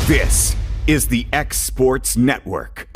This is the xSports Network.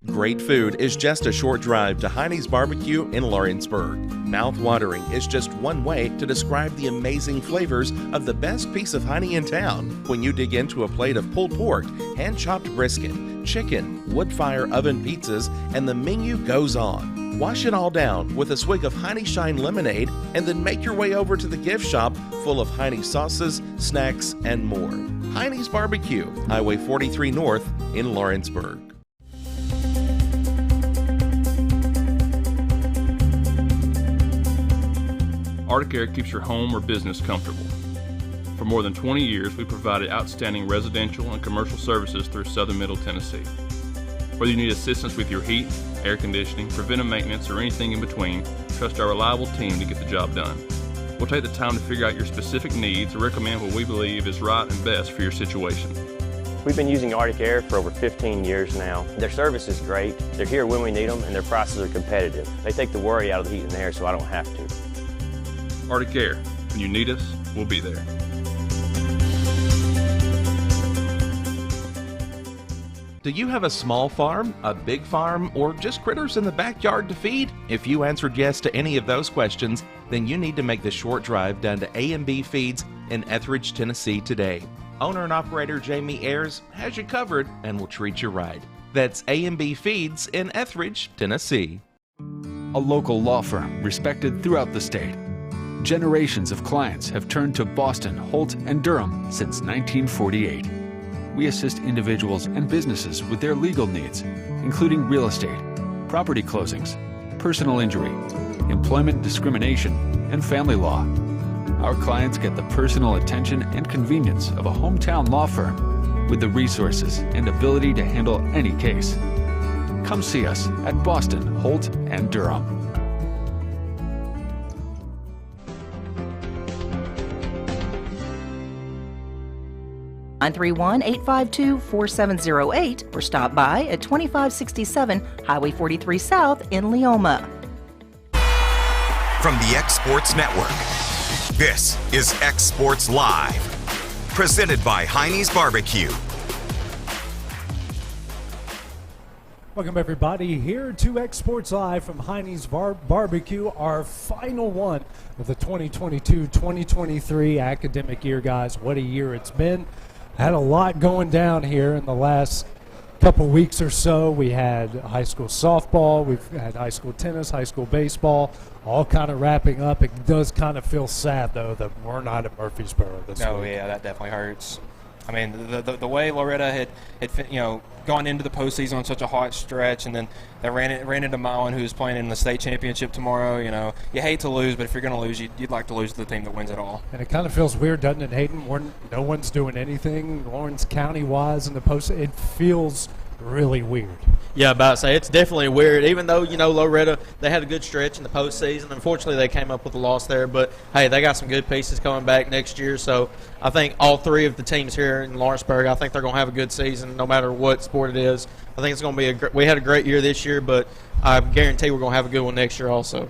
Great food is just a short drive to Hinie's BBQ in Lawrenceburg. Mouth-watering is just one way to describe the amazing flavors of the best piece of Hinie in town when you dig into a plate of pulled pork, hand-chopped brisket, chicken, wood-fire oven pizzas, and the menu goes on. Wash it all down with a swig of Hinie Shine lemonade and then make your way over to the gift shop full of Hinie sauces, snacks, and more. Hinie's BBQ, Highway 43 North in Lawrenceburg. Arctic Air keeps your home or business comfortable. For more than 20 years, we've provided outstanding residential and commercial services through Southern Middle Tennessee. Whether you need assistance with your heat, air conditioning, preventive maintenance, or anything in between, trust our reliable team to get the job done. We'll take the time to figure out your specific needs and recommend what we believe is right and best for your situation. We've been using Arctic Air for over 15 years now. Their service is great, they're here when we need them, and their prices are competitive. They take the worry out of the heat and air so I don't have to. Arctic Air, when you need us, we'll be there. Do you have a small farm, a big farm, or just critters in the backyard to feed? If you answered yes to any of those questions, then you need to make the short drive down to A&B Feeds in Etheridge, Tennessee today. Owner and operator Jamie Ayers has you covered and will treat you right. That's A&B Feeds in Etheridge, Tennessee. A local law firm respected throughout the state. Generations of clients have turned to Boston, Holt, and Durham since 1948. We assist individuals and businesses with their legal needs, including real estate, property closings, personal injury, employment discrimination, and family law. Our clients get the personal attention and convenience of a hometown law firm with the resources and ability to handle any case. Come see us at Boston, Holt, and Durham. 931-852-4708 or stop by at 2567 Highway 43 South in Leoma. From the xSports Network, this is xSports Live, presented by Hinie's BBQ. Welcome everybody here to xSports Live from Hinie's BBQ, our final one of the 2022-2023 academic year, guys. What a year it's been. Had a lot going down here in the last couple weeks or so. We had high school softball, we've had high school tennis, high school baseball, all kind of wrapping up. It does kind of feel sad, though, that we're not at Murfreesboro this week. Oh, yeah, that definitely hurts. I mean, the way Loretta had gone into the postseason on such a hot stretch, and then they ran into Milan, who's playing in the state championship tomorrow. You know, you hate to lose, but if you're going to lose, you'd like to lose to the team that wins it all. And it kind of feels weird, doesn't it, Hayden? No one's doing anything Lawrence County-wise in the post. It feels really weird. Yeah, about to say, it's definitely weird. Even though, Loretta, they had a good stretch in the postseason. Unfortunately, they came up with a loss there. But, hey, they got some good pieces coming back next year. So I think all three of the teams here in Lawrenceburg, I think they're going to have a good season no matter what sport it is. I think it's going to be we had a great year this year, but I guarantee we're going to have a good one next year also.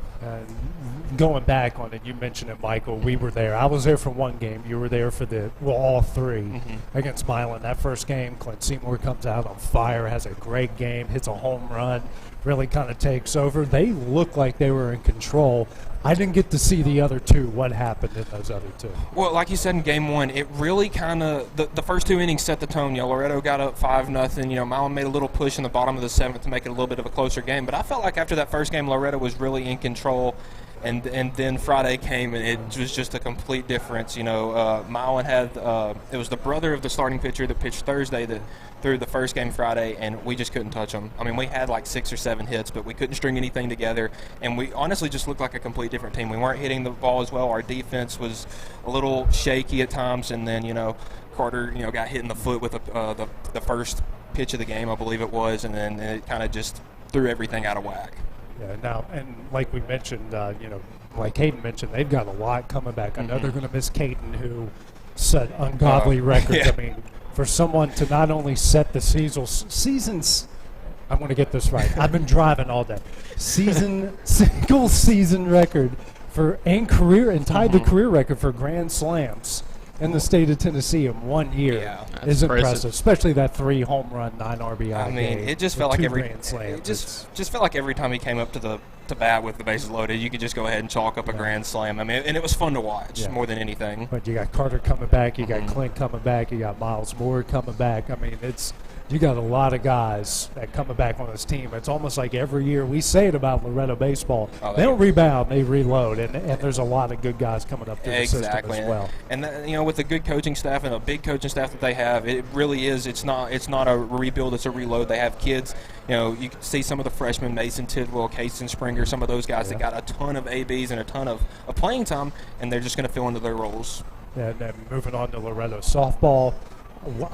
Going back on it, you mentioned it, Michael. We were there. I was there for one game. You were there for all three against Milan. That first game, Clint Seymour comes out on fire, has a great game, hits a home run, really kind of takes over. They looked like they were in control. I didn't get to see the other two. What happened in those other two? Well, like you said in game one, it really kind of the first two innings set the tone. Loretto got up 5-0. Milan made a little push in the bottom of the seventh to make it a little bit of a closer game. But I felt like after that first game, Loretto was really in control. And then Friday came, and it was just a complete difference. Milan had it was the brother of the starting pitcher that pitched Thursday that threw the first game Friday, and we just couldn't touch him. I mean, we had like 6 or 7 hits, but we couldn't string anything together, and we honestly just looked like a complete different team. We weren't hitting the ball as well. Our defense was a little shaky at times, and then Carter got hit in the foot with the first pitch of the game, I believe it was, and then it kind of just threw everything out of whack. Yeah, now, and like we mentioned, like Hayden mentioned, they've got a lot coming back. I know they're going to miss Caton, who set ungodly records. Yeah. I mean, for someone to not only set the seasons, I want to get this right. I've been driving all day. Single season record and tied the career record for Grand Slams in the state of Tennessee in 1 year is impressive, especially that 3 home run, 9 RBI. I mean, game it just felt like it just felt like every time he came up to bat with the bases loaded, you could just go ahead and chalk up a grand slam. I mean, and it was fun to watch more than anything. But you got Carter coming back, you got Clint coming back, you got Miles Moore coming back. I mean, you got a lot of guys that coming back on this team. It's almost like every year we say it about Loretto baseball. They don't rebound, they reload, and there's a lot of good guys coming up through the system as well. And with the good coaching staff and a big coaching staff that they have, it really is. It's not a rebuild, it's a reload. They have kids. You can see some of the freshmen, Mason Tidwell, Casey Springer, some of those guys that got a ton of ABs and a ton of playing time, and they're just going to fill into their roles. And then moving on to Loretto softball.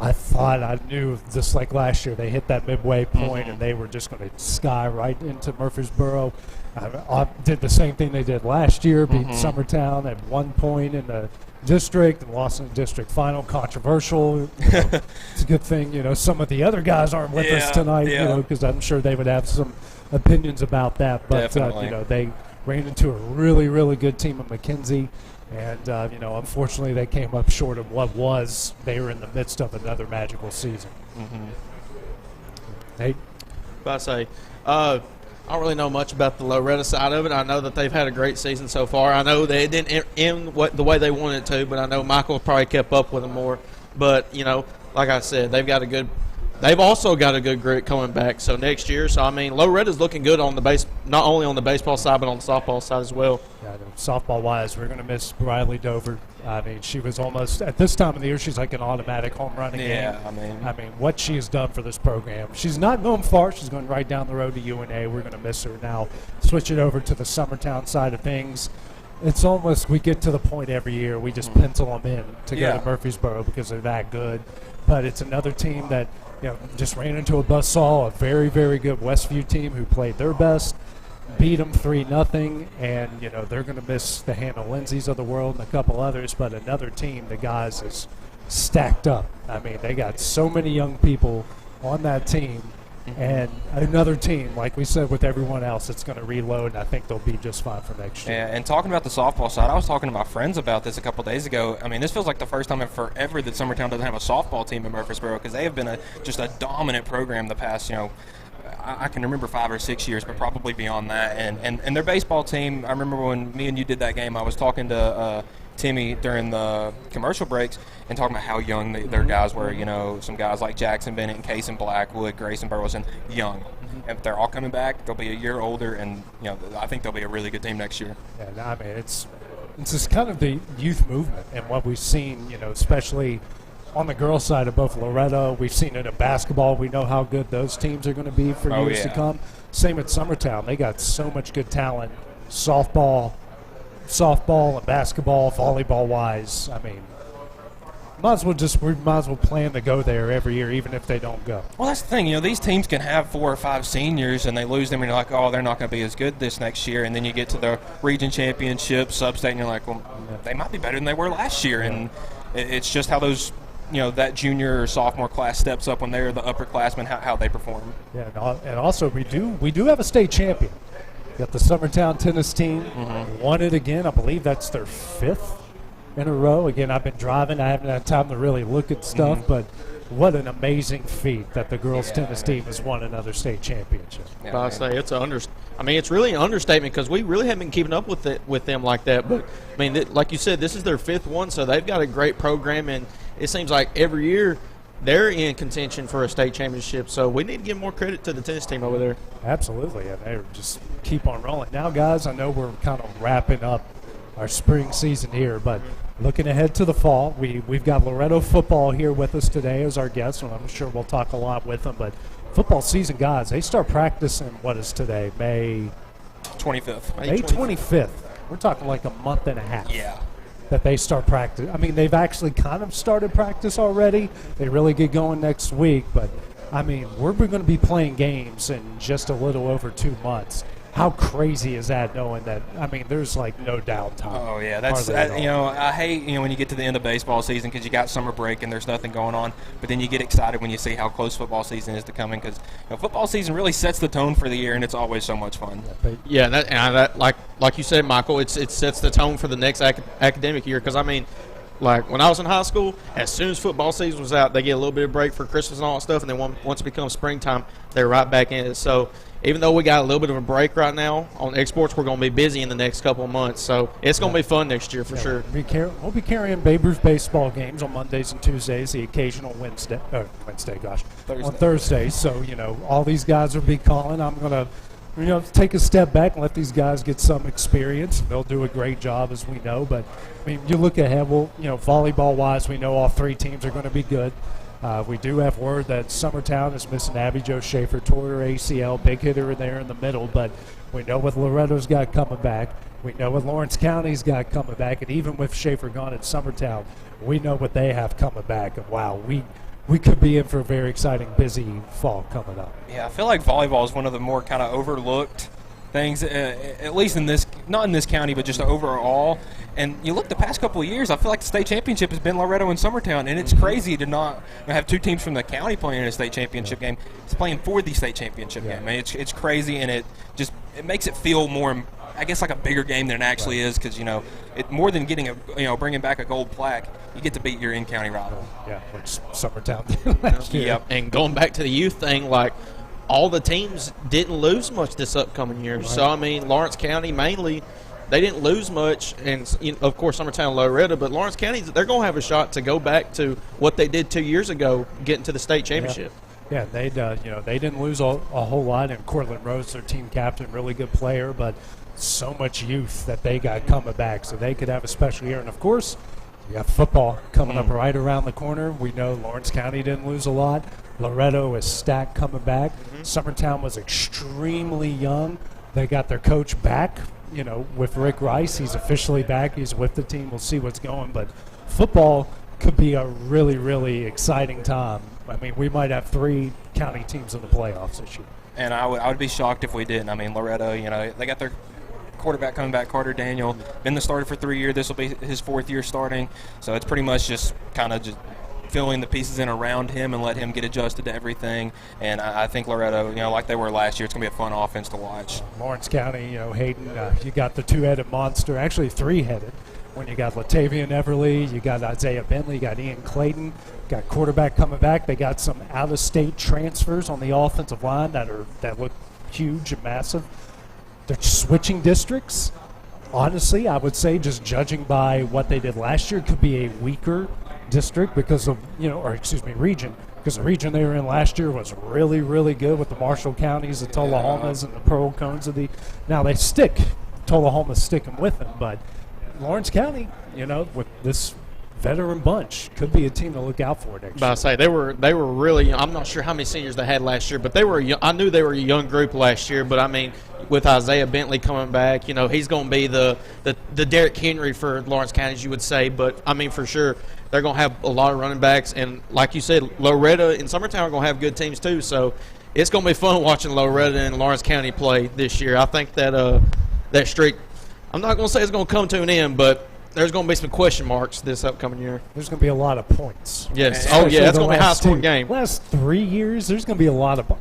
I thought I knew, just like last year, they hit that midway point and they were just going to sky right into Murfreesboro. I did the same thing they did last year, beat Summertown at 1 point in the district and lost in the district final. Controversial. It's a good thing, some of the other guys aren't with us tonight, because I'm sure they would have some opinions about that. But, they ran into a really, really good team of McKenzie. And, unfortunately, they came up short of what was. They were in the midst of another magical season. Nate? I say, I don't really know much about the Loretto side of it. I know that they've had a great season so far. I know they didn't end the way they wanted to, but I know Michael probably kept up with them more. But, like I said, they've also got a good group coming back. So next year, Loretta's looking good on the base, not only on the baseball side, but on the softball side as well. Yeah, softball-wise, we're going to miss Riley Dover. I mean, she was almost, at this time of the year, she's like an automatic home run game. I mean, what she has done for this program. She's not going far. She's going right down the road to UNA. We're going to miss her now. Switch it over to the Summertown side of things. It's almost, we get to the point every year, we just pencil them in to go to Murfreesboro because they're that good. But it's another team that, just ran into a buzzsaw, a very, very good Westview team who played their best, beat them 3-0, and, they're going to miss the Hannah Lindsays of the world and a couple others, but another team, the guys, is stacked up. I mean, they got so many young people on that team, and another team, like we said with everyone else, it's going to reload, and I think they'll be just fine for next year. Yeah, and talking about the softball side, I was talking to my friends about this a couple days ago. I mean, this feels like the first time in forever that Summertown doesn't have a softball team in Murfreesboro, because they have been just a dominant program the past, I can remember 5 or 6 years, but probably beyond that. And their baseball team, I remember when me and you did that game, I was talking to Timmy during the commercial breaks and talking about how young their guys were. Some guys like Jackson Bennett and Case and Blackwood, Grayson Burleson, young. And if they're all coming back, they'll be a year older, and I think they'll be a really good team next year. Yeah, I mean, it's just kind of the youth movement and what we've seen, especially on the girls' side of both Loretto. We've seen it in basketball. We know how good those teams are going to be for years to come. Same at Summertown. They got so much good talent, softball and basketball, volleyball-wise. I mean, we might as well plan to go there every year, even if they don't go. Well, that's the thing. These teams can have 4 or 5 seniors, and they lose them, and you're like, oh, they're not going to be as good this next year. And then you get to the region championship, sub-state, and you're like, well, they might be better than they were last year. And it's just how those that junior or sophomore class steps up when they're the upperclassmen, how they perform. Yeah, and also we do have a state champion. Got the Summertown tennis team, won it again. I believe that's their 5th in a row. Again, I've been driving. I haven't had time to really look at stuff, but what an amazing feat that the girls' tennis team has won another state championship. Yeah, I say it's really an understatement because we really haven't been keeping up with them like that. But like you said, this is their 5th one, so they've got a great program, and it seems like every year they're in contention for a state championship. So we need to give more credit to the tennis team over there. Absolutely, and they just keep on rolling. Now, guys, I know we're kind of wrapping up our spring season here, but looking ahead to the fall, we've got Loretto football here with us today as our guest, and I'm sure we'll talk a lot with them. But football season, guys, they start practicing, what is today, May 25th. May 25th. We're talking like a month and a half. Yeah. That they start practice. I mean, they've actually kind of started practice already. They really get going next week, but I mean, we're going to be playing games in just a little over 2 months. How crazy is that, knowing that, I mean, there's like no downtime. Oh, yeah. I hate, when you get to the end of baseball season because you got summer break and there's nothing going on, but then you get excited when you see how close football season is to coming because football season really sets the tone for the year, and it's always so much fun. Yeah, like you said, Michael, it sets the tone for the next academic year because, Like when I was in high school, as soon as football season was out, they get a little bit of break for Christmas and all that stuff, and then once it becomes springtime, they're right back in it. So even though we got a little bit of a break right now on xSports, we're going to be busy in the next couple of months. So it's going to be fun next year for sure. We'll be carrying Babe Ruth baseball games on Mondays and Tuesdays, the occasional on Thursdays. So, all these guys will be calling. I'm going to take a step back and let these guys get some experience. They'll do a great job, as we know. But, you look ahead, volleyball-wise, we know all three teams are going to be good. We do have word that Summertown is missing Abby Jo Schaefer, tore her ACL, big hitter there in the middle, but we know what Loretto's got coming back. We know what Lawrence County's got coming back, and even with Schaefer gone at Summertown, we know what they have coming back. And wow, we could be in for a very exciting, busy fall coming up. Yeah, I feel like volleyball is one of the more kind of overlooked things, at least not in this county, but just overall. And you look the past couple of years, I feel like the state championship has been Loretto and Summertown, and it's crazy to not have two teams from the county playing in a state championship game. It's playing for the state championship game. I mean, it's crazy, and it makes it feel more, I guess, like a bigger game than it actually is, because it more than getting bringing back a gold plaque, you get to beat your in-county rival. Yeah, which Summertown did last year. Yep. And going back to the youth thing, like, all the teams didn't lose much this upcoming year. Right. So, Lawrence County mainly, they didn't lose much. And, of course, Summertown and Loretto. But Lawrence County, they're going to have a shot to go back to what they did 2 years ago, getting to the state championship. Yeah, they didn't lose a whole lot. And Cortland Rose, their team captain, really good player. But so much youth that they got coming back. So they could have a special year. And, of course, you got football coming up right around the corner. We know Lawrence County didn't lose a lot. Loretto is stacked coming back. Summertown was extremely young. They got their coach back, with Rick Rice. He's officially back. He's with the team. We'll see what's going. But football could be a really, really exciting time. We might have 3 county teams in the playoffs this year. And I would be shocked if we didn't. Loretto, they got their quarterback coming back, Carter Daniel, been the starter for 3 years. This will be his 4th year starting. So it's pretty much just filling the pieces in around him and let him get adjusted to everything. And I think Loretto, like they were last year, it's going to be a fun offense to watch. Lawrence County, Hayden, you got the 2-headed monster, actually 3-headed. When you got Latavian Everly, you got Isaiah Bentley, you got Ian Clayton, got quarterback coming back. They got some out-of-state transfers on the offensive line that look huge and massive. They're switching districts. Honestly, I would say, just judging by what they did last year, it could be a weaker district because of, region. Because the region they were in last year was really, really good with the Marshall counties, the Tullahomas, and the Pearl Cones now they Tullahoma's sticking with them, but Lawrence County, with this veteran bunch, could be a team to look out for next year. But I say they were really. I'm not sure how many seniors they had last year, but I knew they were a young group last year. But with Isaiah Bentley coming back, he's going to be the Derrick Henry for Lawrence County, as you would say. But for sure, they're going to have a lot of running backs, and like you said, Loretto and Summertown are going to have good teams too. So it's going to be fun watching Loretto and Lawrence County play this year. I think that that streak, I'm not going to say it's going to come to an end, but there's going to be some question marks this upcoming year. There's going to be a lot of points. Yes. That's going to be a high-scoring game. Last 3 years, there's going to be a lot of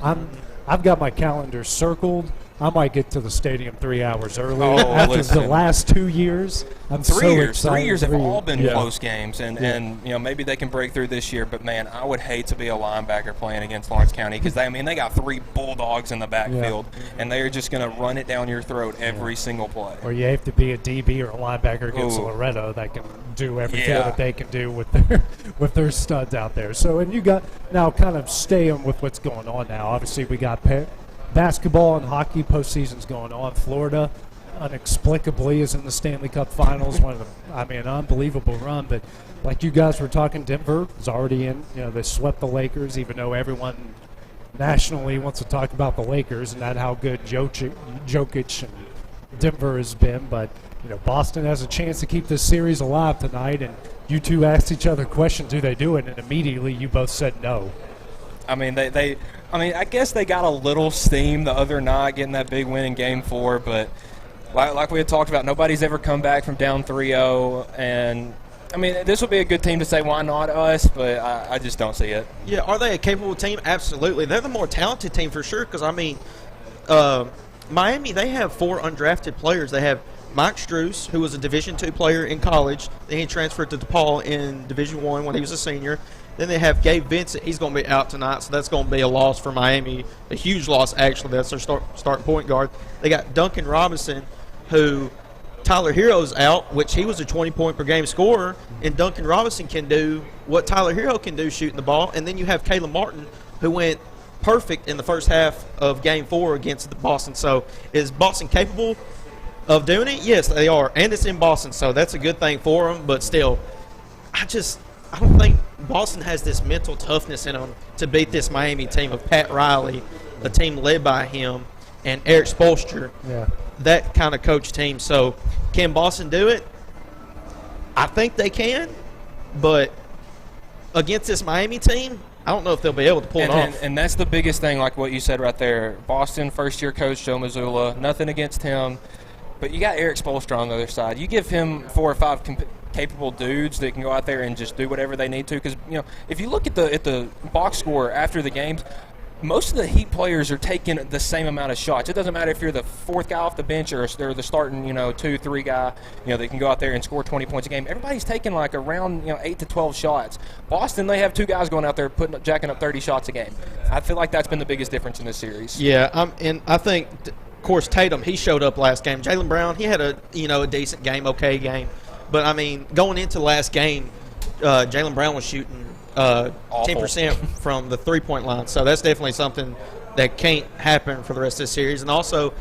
I've got my calendar circled. I might get to the stadium 3 hours early. After the last 2 years, I'm so excited. 3 years have all been close games, and maybe they can break through this year. But man, I would hate to be a linebacker playing against Lawrence County because they got 3 bulldogs in the backfield, and they are just going to run it down your throat every single play. Or you have to be a DB or a linebacker against Loretto that can do everything that they can do with their studs out there. So, and you got now kind of staying with what's going on now. Obviously, we got basketball and hockey postseason's going on. Florida, inexplicably, is in the Stanley Cup Finals. An unbelievable run. But like you guys were talking, Denver is already in. They swept the Lakers, even though everyone nationally wants to talk about the Lakers and how good Jokic and Denver has been. But Boston has a chance to keep this series alive tonight. And you two asked each other questions: do they do it? And immediately you both said no. I guess they got a little steam the other night getting that big win in Game 4, but like we had talked about, nobody's ever come back from down 3-0, and this would be a good team to say why not us, but I just don't see it. Yeah, are they a capable team? Absolutely. They're the more talented team for sure because, Miami, they have 4 undrafted players. They have Mike Struess, who was a Division II player in college. Then he transferred to DePaul in Division I when he was a senior. Then they have Gabe Vincent. He's going to be out tonight, so that's going to be a loss for Miami, a huge loss, actually. That's their starting point guard. They got Duncan Robinson, who Tyler Hero's out, which he was a 20-point-per-game scorer, and Duncan Robinson can do what Tyler Hero can do shooting the ball. And then you have Caleb Martin, who went perfect in the first half of Game 4 against Boston. So is Boston capable of doing it? Yes, they are, and it's in Boston, so that's a good thing for them. But still, I don't think Boston has this mental toughness in them to beat this Miami team of Pat Riley, a team led by him, and Eric Spoelstra, that kind of coach team. So can Boston do it? I think they can, but against this Miami team, I don't know if they'll be able to pull it off. And that's the biggest thing, like what you said right there. Boston, first-year coach Joe Mazzulla, nothing against him. But you got Eric Spoelstra on the other side. You give him 4 or 5 capable dudes that can go out there and just do whatever they need to. Because, if you look at the box score after the games, most of the Heat players are taking the same amount of shots. It doesn't matter if you're the 4th guy off the bench or they're the starting, 2, 3 guy, that can go out there and score 20 points a game. Everybody's taking like around, 8 to 12 shots. Boston, they have 2 guys going out there jacking up 30 shots a game. I feel like that's been the biggest difference in this series. Yeah, and I think, of course, Tatum, he showed up last game. Jaylen Brown, he had a decent game, okay game. But, I mean, going into last game, Jaylen Brown was shooting 10% from the three-point line. So that's definitely something that can't happen for the rest of the series. And also,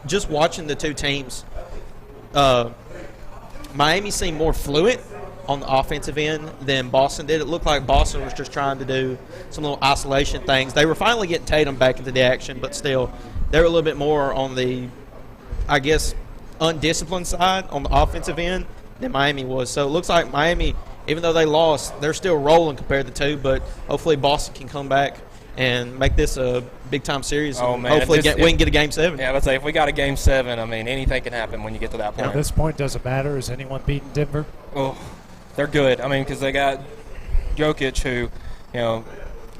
just watching the two teams, Miami seemed more fluid on the offensive end than Boston did. It looked like Boston was just trying to do some little isolation things. They were finally getting Tatum back into the action, but still, they were a little bit more on the, I guess, undisciplined side on the offensive end than Miami was. So it looks like Miami, even though they lost, they're still rolling compared to the two, but hopefully Boston can come back and make this a big-time series. Oh, man. Hopefully we can get a Game 7. Yeah, let's say if we got a Game 7, I mean, anything can happen when you get to that point. At this point, does it matter? Is anyone beating Denver? Oh, they're good. I mean, because they got Jokic, who,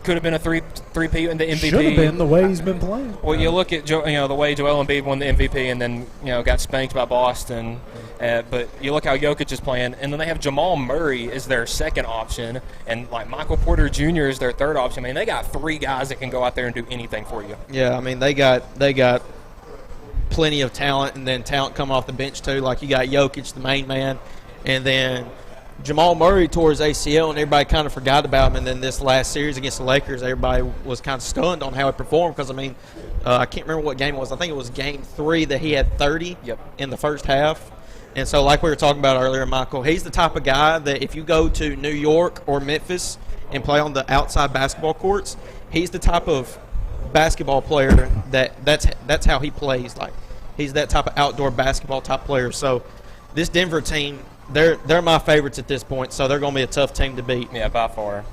could have been a three-peat in the MVP. Should have been the way he's been playing. Well, you look at the way Joel Embiid won the MVP and then got spanked by Boston. But you look how Jokic is playing, and then they have Jamal Murray as their second option, and like Michael Porter Jr. is their third option. I mean, they got 3 guys that can go out there and do anything for you. Yeah, I mean they got plenty of talent, and then talent come off the bench too. Like you got Jokic, the main man, and then Jamal Murray tore his ACL, and everybody kind of forgot about him. And then this last series against the Lakers, everybody was kind of stunned on how he performed because, I mean, I can't remember what game it was. I think it was Game 3 that he had 30 in the first half. And so like we were talking about earlier, Michael, he's the type of guy that if you go to New York or Memphis and play on the outside basketball courts, he's the type of basketball player that's how he plays. Like he's that type of outdoor basketball type player. So this Denver team, they're my favorites at this point, so they're going to be a tough team to beat. Yeah, by far.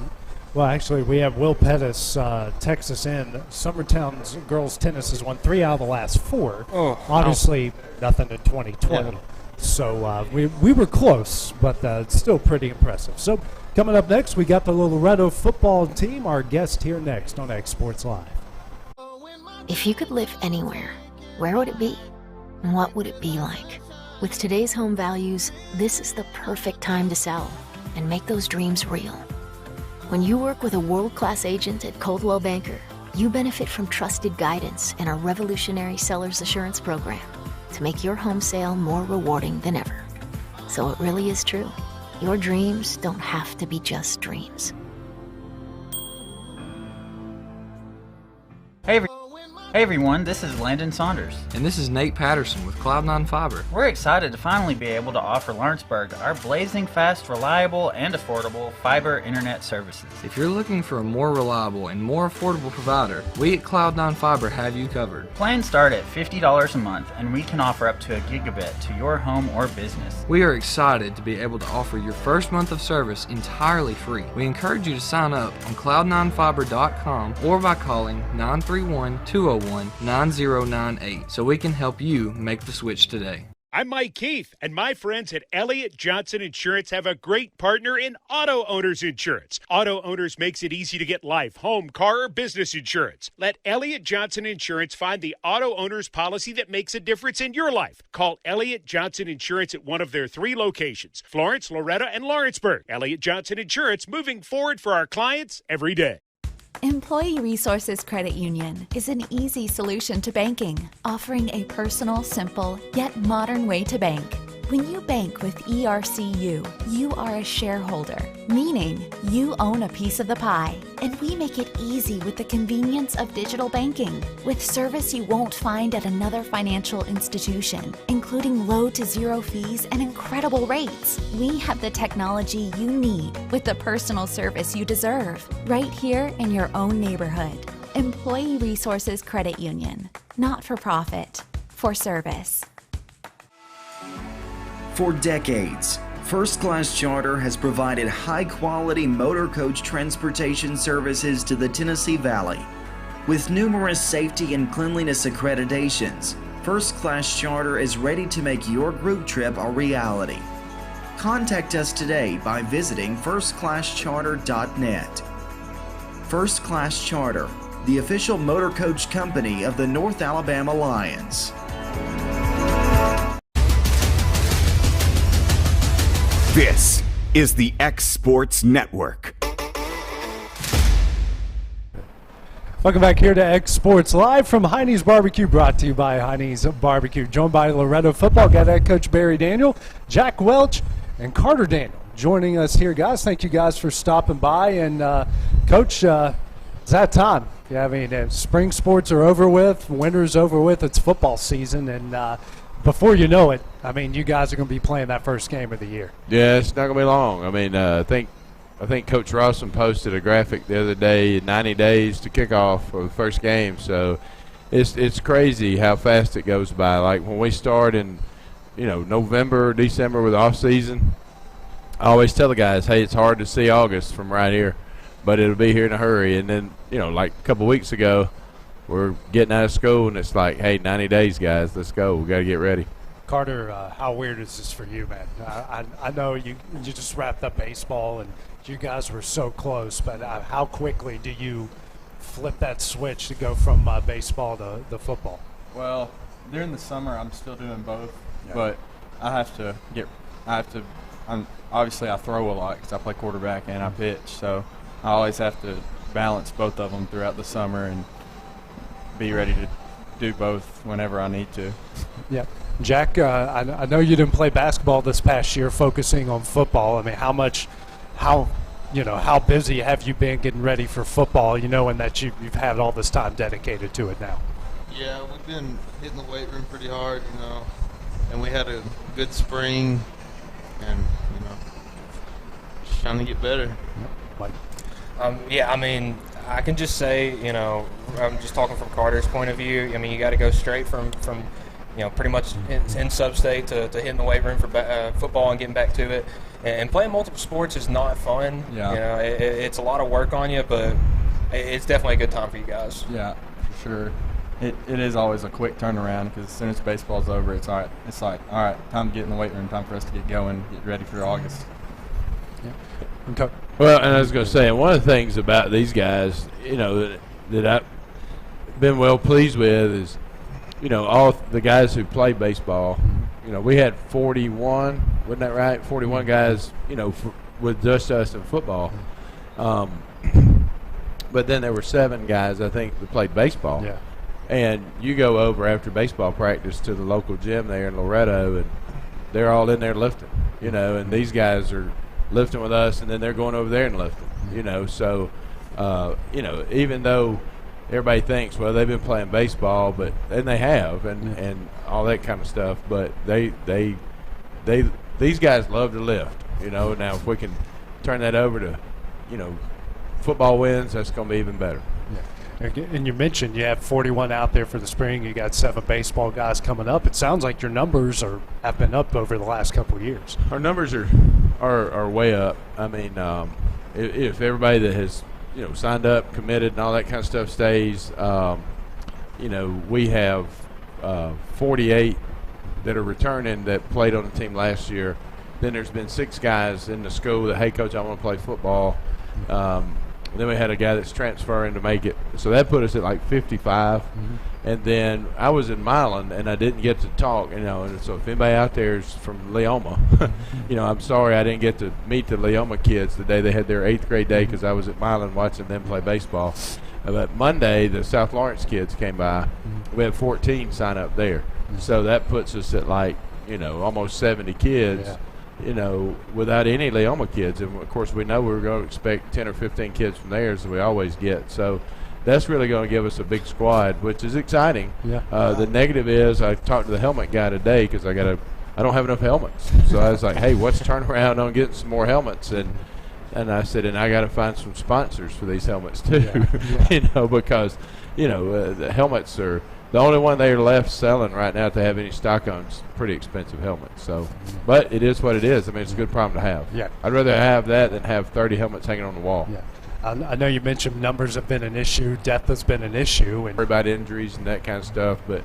Well, actually, we have Will Pettis text us in. Summertown's girls tennis has won 3 out of the last 4. Oh, obviously, nothing in 2020. Yeah. So we were close, but it's still pretty impressive. So coming up next, we got the Loretto football team. Our guest here next on xSports Live. If you could live anywhere, where would it be? And what would it be like? With today's home values, this is the perfect time to sell and make those dreams real. When you work with a world-class agent at Coldwell Banker, you benefit from trusted guidance and our revolutionary seller's assurance program to make your home sale more rewarding than ever. So it really is true. Your dreams don't have to be just dreams. Hey everyone, this is Landon Saunders. And this is Nate Patterson with Cloud9 Fiber. We're excited to finally be able to offer Lawrenceburg our blazing fast, reliable, and affordable fiber internet services. If you're looking for a more reliable and more affordable provider, we at Cloud9 Fiber have you covered. Plans start at $50 a month, and we can offer up to a gigabit to your home or business. We are excited to be able to offer your first month of service entirely free. We encourage you to sign up on cloud9fiber.com or by calling 931-201-9098 so we can help you make the switch today. I'm Mike Keith, and my friends at Elliott Johnson Insurance have a great partner in Auto Owners Insurance. Auto Owners makes it easy to get life, home, car, or business insurance. Let Elliott Johnson Insurance find the Auto Owners policy that makes a difference in your life. Call Elliott Johnson Insurance at one of their 3 locations, Florence, Loretto, and Lawrenceburg. Elliott Johnson Insurance, moving forward for our clients every day. Employee Resources Credit Union is an easy solution to banking, offering a personal, simple, yet modern way to bank. When you bank with ERCU, you are a shareholder, meaning you own a piece of the pie. And we make it easy with the convenience of digital banking, with service you won't find at another financial institution, including low to zero fees and incredible rates. We have the technology you need with the personal service you deserve, right here in your own neighborhood. Employee Resources Credit Union, not for profit, for service. For decades, First Class Charter has provided high-quality motor coach transportation services to the Tennessee Valley. With numerous safety and cleanliness accreditations, First Class Charter is ready to make your group trip a reality. Contact us today by visiting firstclasscharter.net. First Class Charter, the official motor coach company of the North Alabama Lions. This is the xSports Network. Welcome back here to xSports Live from Hinie's BBQ, brought to you by Hinie's BBQ. Joined by Loretto football guy, head coach Barry Daniel, Jack Welch, and Carter Daniel joining us here. Guys, thank you guys for stopping by. And, Coach, it's that time. Yeah, I mean, spring sports are over with, winter's over with, it's football season, and before you know it, I mean, you guys are going to be playing that first game of the year. Yeah, it's not going to be long. I mean, I think Coach Rawson posted a graphic the other day, 90 days to kick off for the first game. So it's crazy how fast it goes by. Like when we start in, November, December with off season, I always tell the guys, hey, it's hard to see August from right here, but it'll be here in a hurry. And then, like a couple weeks ago, we're getting out of school, and it's like, hey, 90 days, guys, let's go. We got to get ready. Carter, how weird is this for you, man? I know you just wrapped up baseball, and you guys were so close, but how quickly do you flip that switch to go from baseball to football? Well, during the summer, I'm still doing both, but obviously I throw a lot because I play quarterback and I pitch, so I always have to balance both of them throughout the summer and be ready to do both whenever I need to. Yeah. Jack, I know you didn't play basketball this past year, focusing on football. I mean, how busy have you been getting ready for football, and that you've had all this time dedicated to it now? Yeah, we've been hitting the weight room pretty hard, and we had a good spring and, just trying to get better. Mike. Yeah, I mean, I can just say, I'm just talking from Carter's point of view. I mean, you got to go straight from pretty much in sub-state to hitting the weight room for football and getting back to it. And playing multiple sports is not fun. Yeah. It's a lot of work on you, but it's definitely a good time for you guys. Yeah, for sure. It is always a quick turnaround because as soon as baseball's over, it's all right, time to get in the weight room, time for us to get going, get ready for August. Yeah. Okay. Well, and I was going to say, and one of the things about these guys, that I've been well pleased with is, all the guys who play baseball, we had 41, wasn't that right? 41 guys, with just us in football. But then there were 7 guys, I think, that played baseball. Yeah. And you go over after baseball practice to the local gym there in Loretto, and they're all in there lifting, and these guys are lifting with us, and then they're going over there and lifting, So, even though everybody thinks, well, they've been playing baseball, and they have, and all that kind of stuff, but these guys love to lift, Now, if we can turn that over to, football wins, that's going to be even better. Yeah. And you mentioned you have 41 out there for the spring. You got 7 baseball guys coming up. It sounds like your numbers have been up over the last couple of years. Our numbers are way up. I mean, if everybody that has signed up, committed, and all that kind of stuff stays, we have 48 that are returning that played on the team last year. Then there's been 6 guys in the school that, hey, Coach, I want to play football. Then we had a guy that's transferring to make it. So that put us at like 55. And then I was in Milan, and I didn't get to talk, and so if anybody out there is from Leoma, I'm sorry I didn't get to meet the Leoma kids the day they had their 8th grade day because I was at Milan watching them play baseball. But Monday, the South Lawrence kids came by. We had 14 sign up there. So that puts us at like, almost 70 kids. Without any Leoma kids. And, of course, we know we're going to expect 10 or 15 kids from there, as we always get. So that's really going to give us a big squad, which is exciting. The negative is I talked to the helmet guy today because I don't have enough helmets. So I was like, hey, what's turn around on getting some more helmets? And I said, and I got to find some sponsors for these helmets too, because, the helmets are – the only one they are left selling right now, if they have any stock on, is pretty expensive helmets. So, but it is what it is. I mean, it's a good problem to have. I'd rather have that than have 30 helmets hanging on the wall. I know you mentioned numbers have been an issue, depth has been an issue, and worry about injuries and that kind of stuff. But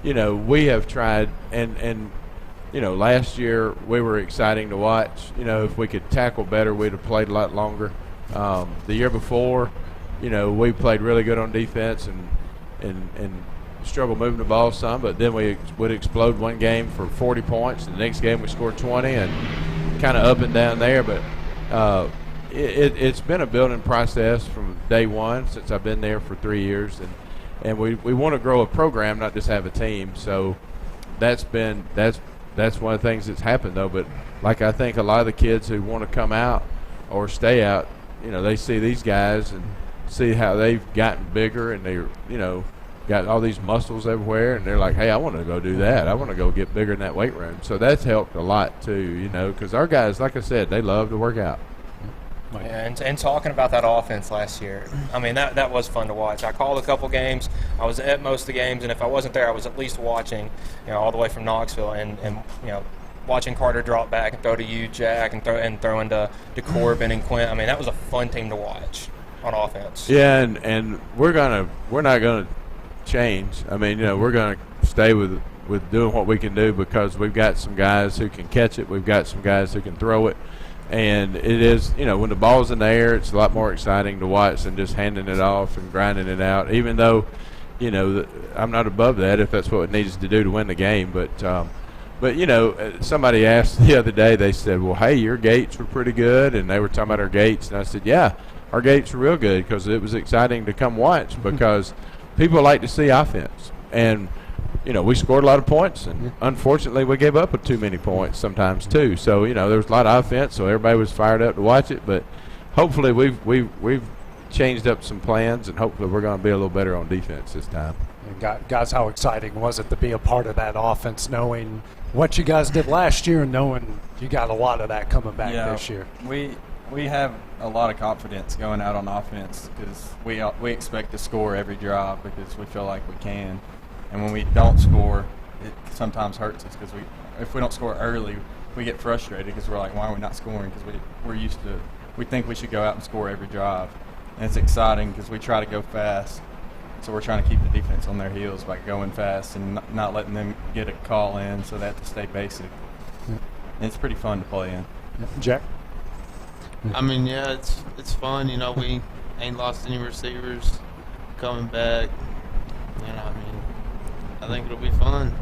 we have tried, and last year we were exciting to watch. If we could tackle better, we'd have played a lot longer. The year before, we played really good on defense and struggled moving the ball some, but then we would explode one game for 40 points. The next game we scored 20, and kind of up and down there. But it's been a building process from day one since I've been there for 3 years, and we want to grow a program, not just have a team. So that's one of the things that's happened though. But like I think a lot of the kids who want to come out or stay out, they see these guys and see how they've gotten bigger, and they're got all these muscles everywhere, and they're like, hey, I want to go do that. I want to go get bigger in that weight room. So that's helped a lot too, because our guys, like I said, they love to work out. And talking about that offense last year, I mean, that was fun to watch. I called a couple games. I was at most of the games, and if I wasn't there, I was at least watching, all the way from Knoxville, and watching Carter drop back and throw to you, Jack, and throw into Corbin and Quint. I mean, that was a fun team to watch on offense. Yeah, and we're not gonna change. I mean, we're going to stay with doing what we can do because we've got some guys who can catch it. We've got some guys who can throw it. And it is, when the ball's in the air, it's a lot more exciting to watch than just handing it off and grinding it out, even though, I'm not above that if that's what it needs to do to win the game. But somebody asked the other day, they said, well, hey, your gates were pretty good. And they were talking about our gates. And I said, yeah, our gates were real good because it was exciting to come watch because people like to see offense. And, we scored a lot of points, and unfortunately we gave up too many points sometimes too. So, there was a lot of offense, so everybody was fired up to watch it. But hopefully we've changed up some plans, and hopefully we're going to be a little better on defense this time. And guys, how exciting was it to be a part of that offense, knowing what you guys did last year and knowing you got a lot of that coming back this year? We have a lot of confidence going out on offense because we expect to score every drive because we feel like we can. And when we don't score, it sometimes hurts us because if we don't score early, we get frustrated because we're like, why are we not scoring? Because we think we should go out and score every drive. And it's exciting because we try to go fast. So we're trying to keep the defense on their heels by going fast and not letting them get a call in, so they have to stay basic. And it's pretty fun to play in. Jack? I mean, yeah, it's fun. We ain't lost any receivers coming back. I think it'll be fun.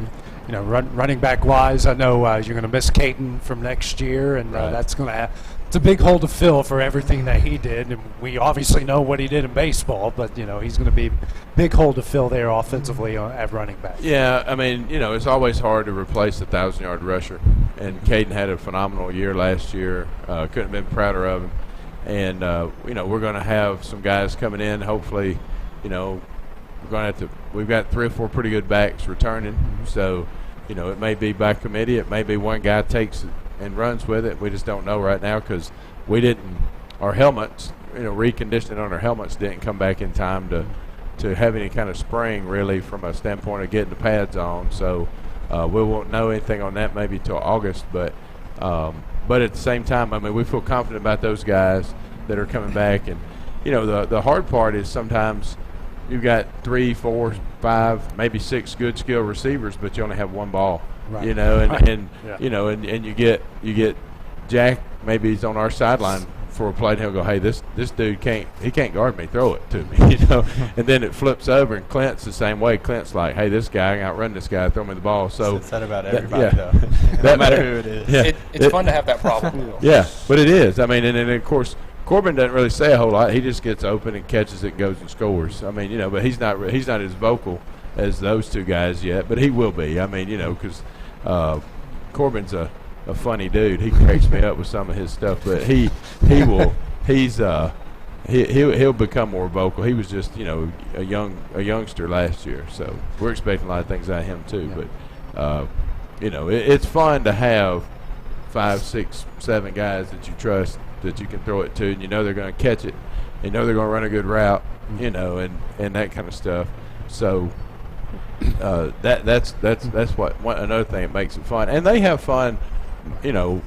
Running back wise, I know you're going to miss Caden from next year, and that's going to it's a big hole to fill for everything that he did. And we obviously know what he did in baseball, but he's going to be a big hole to fill there offensively at running back. Yeah, I mean, it's always hard to replace a 1,000-yard rusher, and Caden had a phenomenal year last year. Couldn't have been prouder of him. And we're going to have some guys coming in. Hopefully, we've got 3 or 4 pretty good backs returning. So, it may be by committee. It may be one guy takes it and runs with it. We just don't know right now because our helmets, reconditioning on our helmets didn't come back in time to have any kind of spring really from a standpoint of getting the pads on. So we won't know anything on that maybe till August. But at the same time, I mean, we feel confident about those guys that are coming back. And, the hard part is sometimes you've got 3, 4, 5, maybe 6 good skill receivers, but you only have one ball. Right. You know, and, Right. and Yeah. you know, and you get Jack. Maybe he's on our sideline for a play, and he'll go, "Hey, this dude can't guard me. Throw it to me." You know, and then it flips over, and Clint's the same way. Clint's like, "Hey, this guy, I can outrun this guy. Throw me the ball." So It's said about everybody, yeah. though. No matter who it is. Yeah. It's fun to have that problem. Yeah, but it is. I mean, and of course, Corbin doesn't really say a whole lot. He just gets open and catches it, goes and scores. I mean, you know, but he's not as vocal as those two guys yet, but he will be. I mean, you know, because Corbin's a funny dude. He cracks me up with some of his stuff, but he'll become more vocal. He was just, you know, a youngster last year, so we're expecting a lot of things out of him too. Yeah. But you know, it's fun to have 5, 6, 7 guys that you trust, that you can throw it to, and you know they're going to catch it, you know they're going to run a good route, you know, and that kind of stuff. So that's what another thing that makes it fun, and they have fun, you know,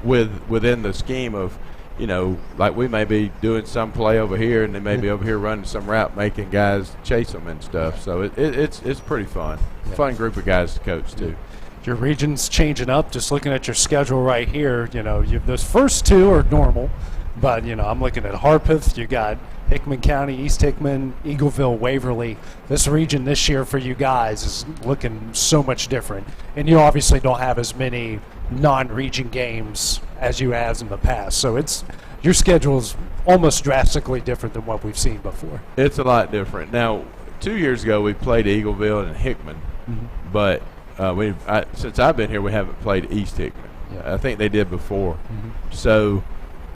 within the scheme of, you know, like we may be doing some play over here, and they may be over here running some route, making guys chase them and stuff. So it's pretty fun. Yeah. Fun group of guys to coach too. Your region's changing up. Just looking at your schedule right here, you know, those first 2 are normal, but, you know, I'm looking at Harpeth. You got Hickman County, East Hickman, Eagleville, Waverly. This region this year for you guys is looking so much different. And you obviously don't have as many non-region games as you have in the past. So your schedule's almost drastically different than what we've seen before. It's a lot different. Now, 2 years ago we played Eagleville and Hickman, but since I've been here we haven't played East Hickman. Yeah. I think they did before. So,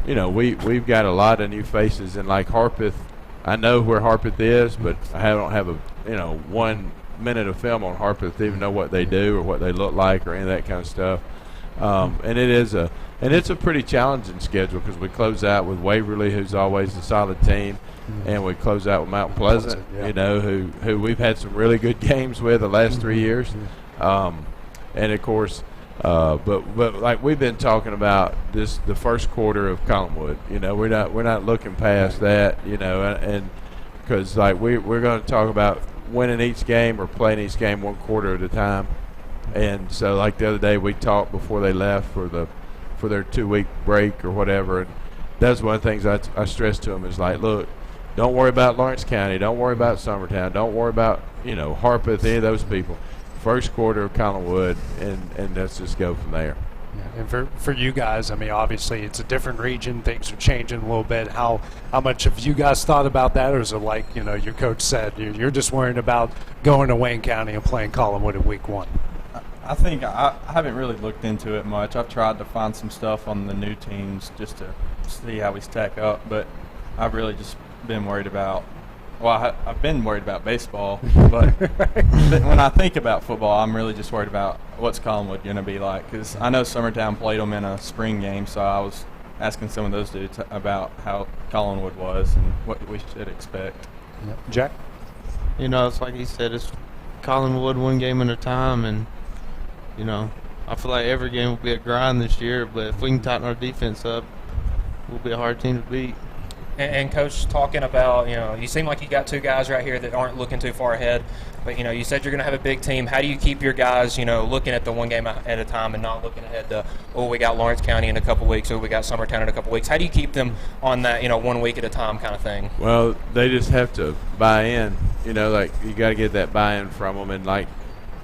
you know, we've got a lot of new faces, and like Harpeth, I know where Harpeth is, but I don't have 1 minute of film on Harpeth to even know what they do or what they look like or any of that kind of stuff. And it's a pretty challenging schedule because we close out with Waverly, who's always a solid team, and we close out with Mount Pleasant, yeah. you know, who we've had some really good games with the last 3 years. And of course, but like we've been talking about the first quarter of Collinwood, you know, we're not looking past that, you know, and because like we're going to talk about winning each game or playing each game 1 quarter at a time. And so like the other day we talked before they left for their 2-week break or whatever, and that's one of the things I stress to them is like, look, don't worry about Lawrence County, don't worry about Summertown, don't worry about, you know, Harpeth, any of those people. First quarter of Collinwood, and let's just go from there. Yeah. And for you guys, I mean, obviously it's a different region. Things are changing a little bit. How much have you guys thought about that, or is it like, you know, your coach said, you're just worrying about going to Wayne County and playing Collinwood in week 1? I think I haven't really looked into it much. I've tried to find some stuff on the new teams just to see how we stack up, but I've really just been worried about – well, I've been worried about baseball, but when I think about football, I'm really just worried about what's Collinwood going to be like, because I know Summertown played them in a spring game, so I was asking some of those dudes about how Collinwood was and what we should expect. Yep. Jack? You know, it's like he said, it's Collinwood 1 game at a time, and you know, I feel like every game will be a grind this year, but if we can tighten our defense up, we'll be a hard team to beat. And Coach, talking about, you know, you seem like you got 2 guys right here that aren't looking too far ahead, but, you know, you said you're going to have a big team. How do you keep your guys, you know, looking at the 1 game at a time and not looking ahead to, oh, we got Lawrence County in a couple weeks, or we got Summertown in a couple weeks? How do you keep them on that, you know, 1 week at a time kind of thing? Well, they just have to buy in. You know, like you got to get that buy-in from them, and like,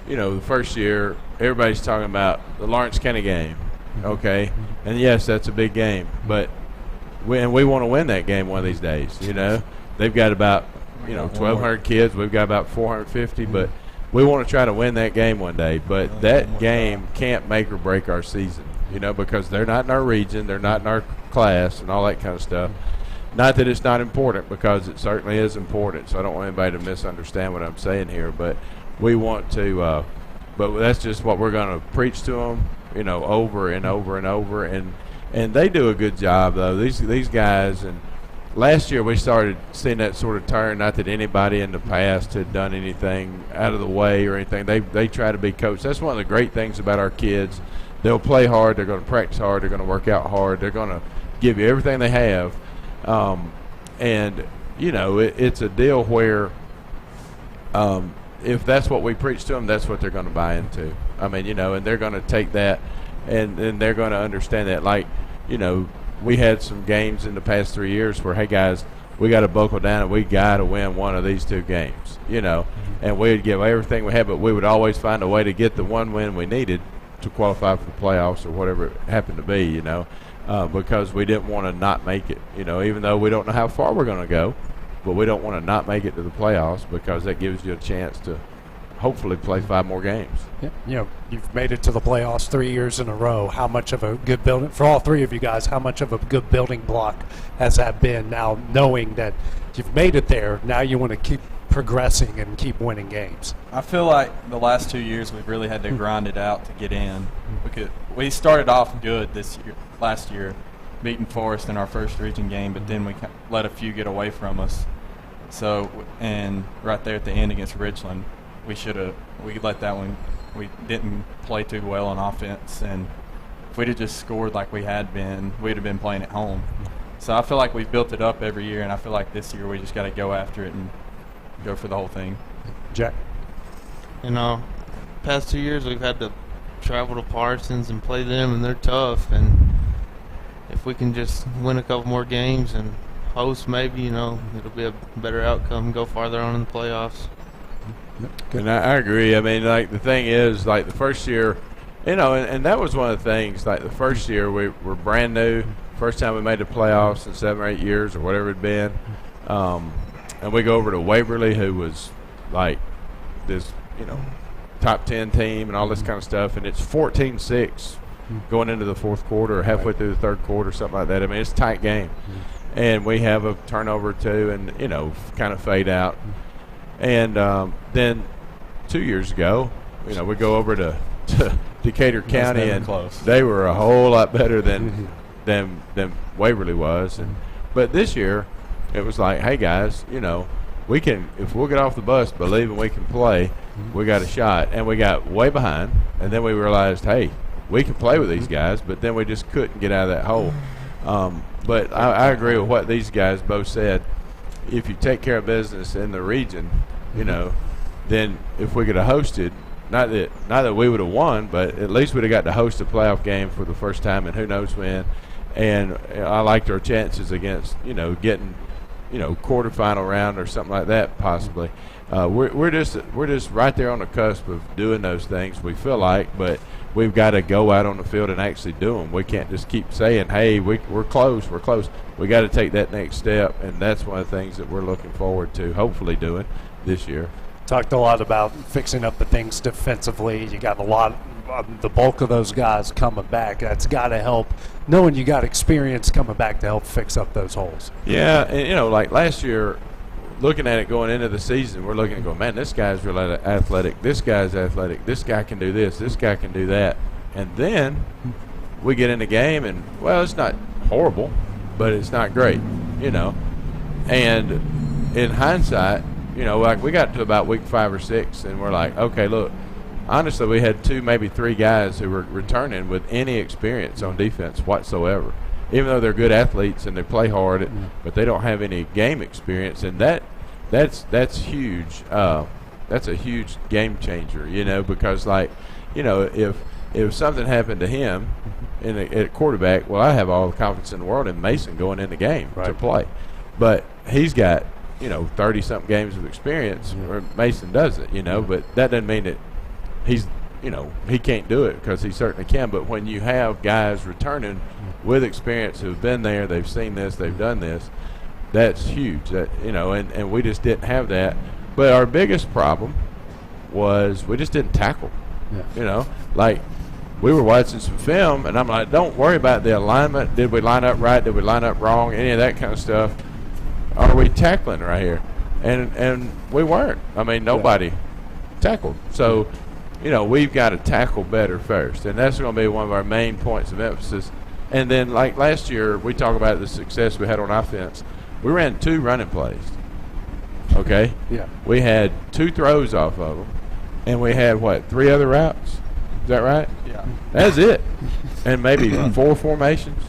you know, the first year everybody's talking about the Lawrence County game, okay? And yes, that's a big game, but we want to win that game one of these days, you know. They've got about, you know, 1,200 kids. We've got about 450, but we want to try to win that game one day. But that game can't make or break our season, you know, because they're not in our region, they're not in our class and all that kind of stuff. Not that it's not important, because it certainly is important, so I don't want anybody to misunderstand what I'm saying here. But we want to but that's just what we're going to preach to them, you know, over and over and over. And they do a good job, though. These guys, and last year we started seeing that sort of turn. Not that anybody in the past had done anything out of the way or anything. They try to be coached. That's one of the great things about our kids. They'll play hard. They're going to practice hard. They're going to work out hard. They're going to give you everything they have. And it's a deal where if that's what we preach to them, that's what they're going to buy into. I mean, and they're going to take that, and they're going to understand that. Like, we had some games in the past 3 years where, hey, guys, we got to buckle down and we got to win one of these 2 games, and we'd give everything we had, but we would always find a way to get the one win we needed to qualify for the playoffs or whatever it happened to be, because we didn't want to not make it, even though we don't know how far we're going to go, but we don't want to not make it to the playoffs because that gives you a chance to hopefully play 5 more games. Yeah. You've made it to the playoffs 3 years in a row. How much of a good building, for all 3 of you guys, how much of a good building block has that been now, knowing that you've made it there, now you want to keep progressing and keep winning games? I feel like the last 2 years we've really had to grind it out to get in, because we started off good last year, beating Forest in our first region game, but then we let a few get away from us. So, and right there at the end against Richland, we let that one. We didn't play too well on offense, and if we'd have just scored like we had been, we'd have been playing at home. So I feel like we've built it up every year, and I feel like this year we just got to go after it and go for the whole thing. Jack? Past 2 years we've had to travel to Parsons and play them, and they're tough. And if we can just win a couple more games and host, maybe, it'll be a better outcome, go farther on in the playoffs. And I agree. I mean, like, the thing is, like, the first year, and that was one of the things, like, the first year we were brand new, first time we made the playoffs in 7 or 8 years or whatever it'd been. And we go over to Waverly, who was, like, this, top 10 team and all this kind of stuff, and it's 14-6 going into the fourth quarter or halfway through the third quarter, something like that. I mean, it's a tight game. And we have a turnover or two and, kind of fade out. And then 2 years ago, we go over to Decatur County, and they were a whole lot better than Waverly was. But this year, it was like, hey, guys, we can, if we'll get off the bus believing we can play, we got a shot. And we got way behind, and then we realized, hey, we can play with these guys, but then we just couldn't get out of that hole. But I agree with what these guys both said. If you take care of business in the region, then if we could have hosted, not that we would have won, but at least we'd have got to host a playoff game for the first time and who knows when. And I liked our chances against, getting, quarterfinal round or something like that possibly. We're just right there on the cusp of doing those things, we feel like, but we've got to go out on the field and actually do them. We can't just keep saying, hey, we're close. We got to take that next step, and that's one of the things that we're looking forward to hopefully doing this year. Talked a lot about fixing up the things defensively. You got the bulk of those guys coming back. That's got to help, knowing you got experience coming back to help fix up those holes. Yeah, and like last year, looking at it going into the season, we're looking and going, man, this guy's really athletic. This guy's athletic. This guy can do this. This guy can do that. And then we get in the game, and, well, it's not horrible, but it's not great, And in hindsight, like we got to about week 5 or 6, and we're like, okay, look, honestly, we had 2, maybe 3 guys who were returning with any experience on defense whatsoever. Even though they're good athletes and they play hard, but they don't have any game experience, and that's huge. That's a huge game changer, because if something happened to him at quarterback, well, I have all the confidence in the world in Mason going in the game to play, but he's got 30-something games of experience, where Mason doesn't, but that doesn't mean that he's he can't do it, because he certainly can. But when you have guys returning with experience who've been there, they've seen this, they've done this, that's huge. That and we just didn't have that. But our biggest problem was we just didn't tackle. Like we were watching some film, and I'm like, don't worry about the alignment. Did we line up right? Did we line up wrong? Any of that kind of stuff. Are we tackling right here? And we weren't. I mean, nobody tackled. So, we've got to tackle better first, and that's going to be one of our main points of emphasis. And then, like last year, we talk about the success we had on offense. We ran 2 running plays. Okay? Yeah. We had 2 throws off of them, and we had, 3 other routes? Is that right? Yeah. That's it. And maybe 4 formations.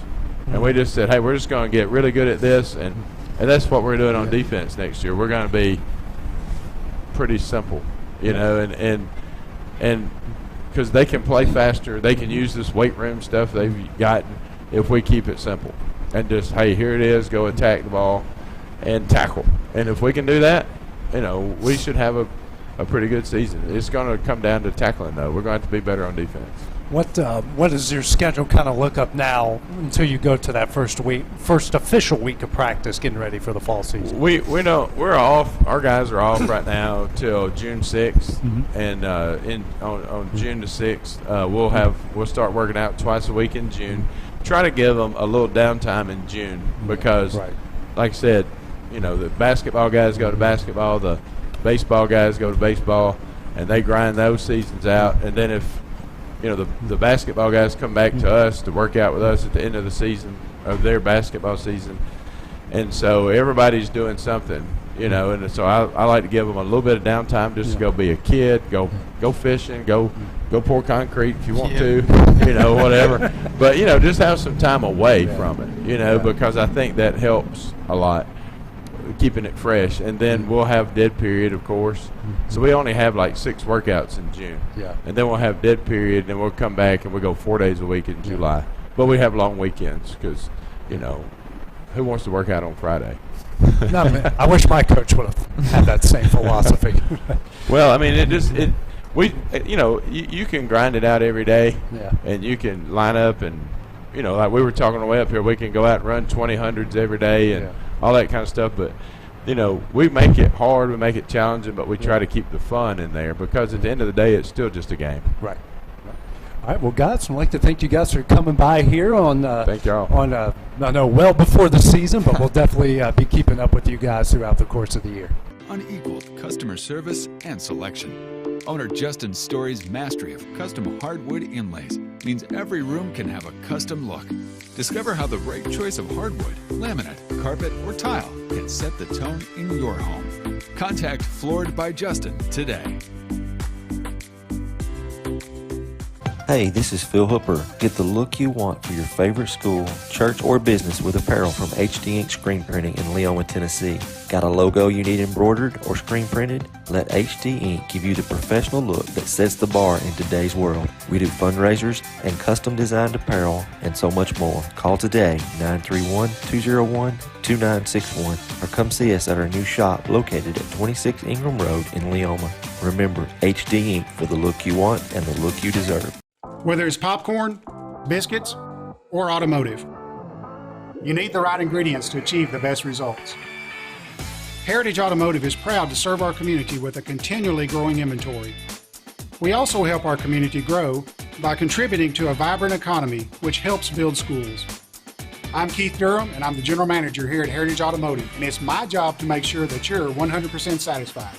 And we just said, hey, we're just going to get really good at this, and And that's what we're doing on defense next year. We're going to be pretty simple, you know, and because they can play faster, they can use this weight room stuff they've gotten if we keep it simple and just, hey, here it is, go attack the ball and tackle. And if we can do that, you know, we should have a pretty good season. It's going to come down to tackling, though. We're going to have to be better on defense. What does your schedule kind of look up now until you go to that first official week of practice, getting ready for the fall season? We're off. Our guys are off right now till June 6th, and on June the 6th, we'll start working out twice a week in June. Try to give them a little downtime in June because, like I said, you know, the basketball guys go to basketball, the baseball guys go to baseball, and they grind those seasons out, and then if you know, the basketball guys come back to us to work out with us at the end of the season, of their basketball season. And so everybody's doing something, you know, and so I like to give them a little bit of downtime just to go be a kid, go fishing, go pour concrete if you want to, you know, whatever. But, you know, just have some time away from it, you know, because I think that helps a lot, keeping it fresh. And then we'll have dead period, of course. So we only have like 6 workouts in June. And then we'll have dead period, and then we'll come back and we'll go 4 days a week in July. But we have long weekends because, you know, who wants to work out on Friday? No, man, I wish my coach would have had that same philosophy. Well, I mean, you know, you can grind it out every day, and you can line up and, you know, like we were talking on the way up here, we can go out and run 20 every day and all that kind of stuff. But, you know, we make it hard, we make it challenging, but we try to keep the fun in there because at the end of the day, it's still just a game. Right. All right, well, guys, I'd like to thank you guys for coming by here on. Thank y'all. I know well before the season, but we'll definitely be keeping up with you guys throughout the course of the year. Unequaled customer service and selection. Owner Justin Story's mastery of custom hardwood inlays means every room can have a custom look. Discover how the right choice of hardwood, laminate, carpet, or tile can set the tone in your home. Contact Floored by Justin today. Hey, this is Phil Hooper. Get the look you want for your favorite school, church, or business with apparel from HD Ink Screen Printing in Leoma, Tennessee. Got a logo you need embroidered or screen printed? Let HD Ink give you the professional look that sets the bar in today's world. We do fundraisers and custom designed apparel and so much more. Call today, 931-201-2961, or come see us at our new shop located at 26 Ingram Road in Leoma. Remember, HD Ink for the look you want and the look you deserve. Whether it's popcorn, biscuits, or automotive, you need the right ingredients to achieve the best results. Heritage Automotive is proud to serve our community with a continually growing inventory. We also help our community grow by contributing to a vibrant economy, which helps build schools. I'm Keith Durham, and I'm the General Manager here at Heritage Automotive, and it's my job to make sure that you're 100% satisfied.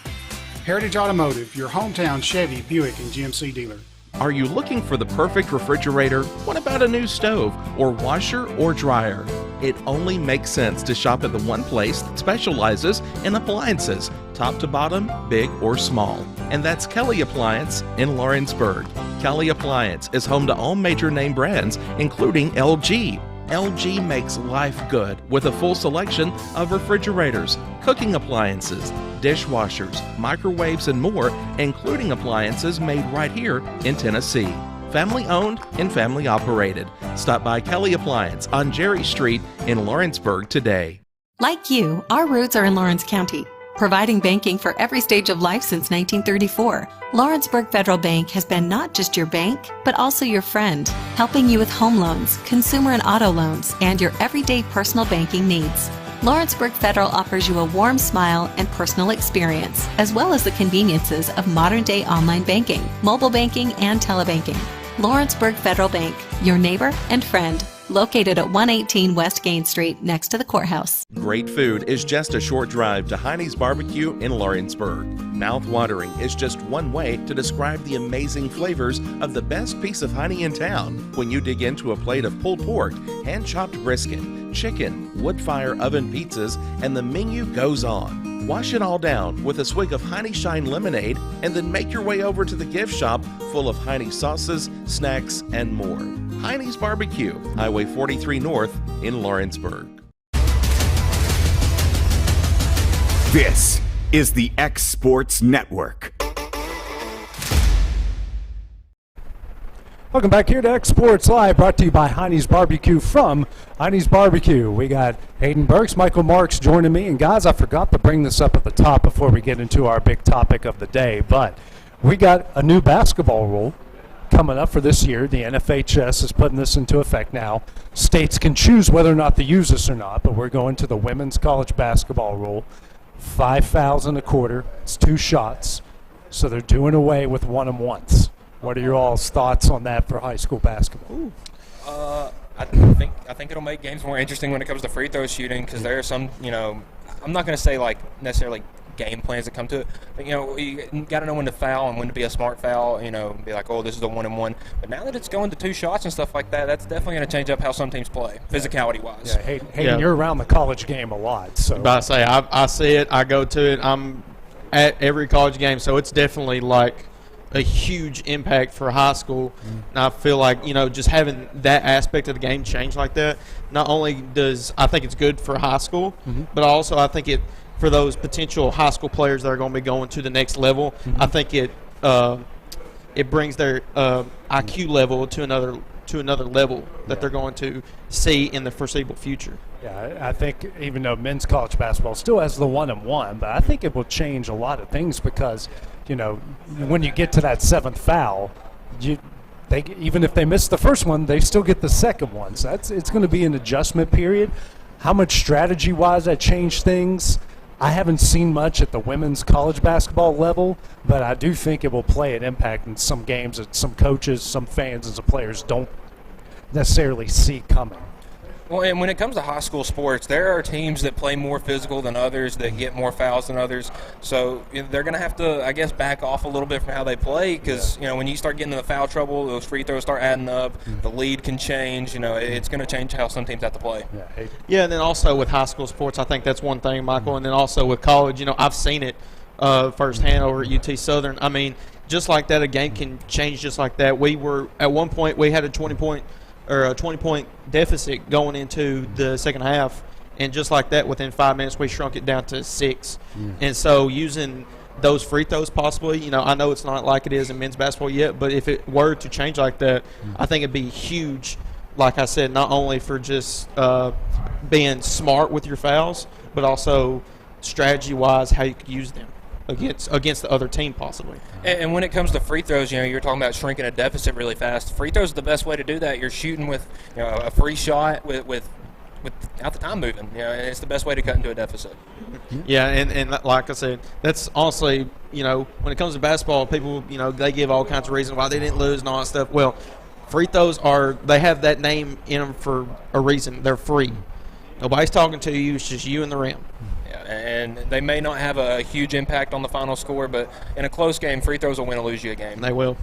Heritage Automotive, your hometown Chevy, Buick, and GMC dealer. Are you looking for the perfect refrigerator? What about a new stove or washer or dryer? It only makes sense to shop at the one place that specializes in appliances, top to bottom, big or small. And that's Kelly Appliance in Lawrenceburg. Kelly Appliance is home to all major name brands, including LG. LG makes life good with a full selection of refrigerators, cooking appliances, dishwashers, microwaves, and more, including appliances made right here in Tennessee. Family owned and family operated. Stop by Kelly Appliance on Jerry Street in Lawrenceburg today. Like you, our roots are in Lawrence County, providing banking for every stage of life since 1934. Lawrenceburg Federal Bank has been not just your bank, but also your friend, helping you with home loans, consumer and auto loans, and your everyday personal banking needs. Lawrenceburg Federal offers you a warm smile and personal experience, as well as the conveniences of modern-day online banking, mobile banking, and telebanking. Lawrenceburg Federal Bank, your neighbor and friend, located at 118 West Gain Street next to the courthouse. Great food is just a short drive to Hinie's BBQ in Lawrenceburg. Mouth-watering is just one way to describe the amazing flavors of the best piece of Hinie in town when you dig into a plate of pulled pork, hand-chopped brisket, chicken, wood-fire oven pizzas, and the menu goes on. Wash it all down with a swig of Hinie Shine lemonade and then make your way over to the gift shop full of Hinie sauces, snacks, and more. Hinie's BBQ, Highway 43 North in Lawrenceburg. This is the xSports Network. Welcome back here to xSports Live, brought to you by Hinie's BBQ from Hinie's BBQ. We got Hayden Burks, Michael Marks joining me. And guys, I forgot to bring this up at the top before we get into our big topic of the day, but we got a new basketball rule coming up for this year. The NFHS is putting this into effect now. States can choose whether or not to use this or not, but we're going to the women's college basketball rule. 5 fouls in a quarter. It's 2 shots. So they're doing away with 1-and-1s. What are your all's thoughts on that for high school basketball? I think it'll make games more interesting when it comes to free throw shooting, because there are some, I'm not going to say like necessarily game plans that come to it, but you got to know when to foul and when to be a smart foul. Be like, oh, this is a 1-and-1. But now that it's going to 2 shots and stuff like that, that's definitely going to change up how some teams play, physicality wise. Yeah, Hayden, you're around the college game a lot, so. But I say I see it. I go to it. I'm at every college game, so it's definitely like a huge impact for high school. And I feel like, just having that aspect of the game change like that, not only does I think it's good for high school, but also I think it for those potential high school players that are going to be going to the next level, I think it brings their IQ level to another level that they're going to see in the foreseeable future. Yeah, I think even though men's college basketball still has the 1-and-1, but I think it will change a lot of things because, when you get to that 7th foul, even if they miss the first one, they still get the second one. So it's going to be an adjustment period. How much strategy-wise that changed things, I haven't seen much at the women's college basketball level, but I do think it will play an impact in some games that some coaches, some fans, and some players don't necessarily see coming. Well, and when it comes to high school sports, there are teams that play more physical than others, that get more fouls than others. So they're going to have to, I guess, back off a little bit from how they play because, when you start getting into the foul trouble, those free throws start adding up, the lead can change. It's going to change how some teams have to play. Yeah, and then also with high school sports, I think that's one thing, Michael. And then also with college, I've seen it firsthand over at UT Southern. I mean, just like that, a game can change just like that. We were, at one point, we had a 20-point deficit going into the second half, and just like that, within 5 minutes, we shrunk it down to 6. And so using those free throws possibly, I know it's not like it is in men's basketball yet, but if it were to change like that, I think it'd be huge, like I said, not only for just being smart with your fouls, but also strategy-wise how you could use them against the other team possibly. And when it comes to free throws, you're talking about shrinking a deficit really fast. Free throws are the best way to do that. You're shooting with a free shot without the time moving. And it's the best way to cut into a deficit. Yeah, and like I said, that's honestly, when it comes to basketball, people, they give all kinds of reasons why they didn't lose and all that stuff. Well, free throws they have that name in them for a reason. They're free. Nobody's talking to you. It's just you and the rim. And they may not have a huge impact on the final score, but in a close game, free throws will win or lose you a game. They will.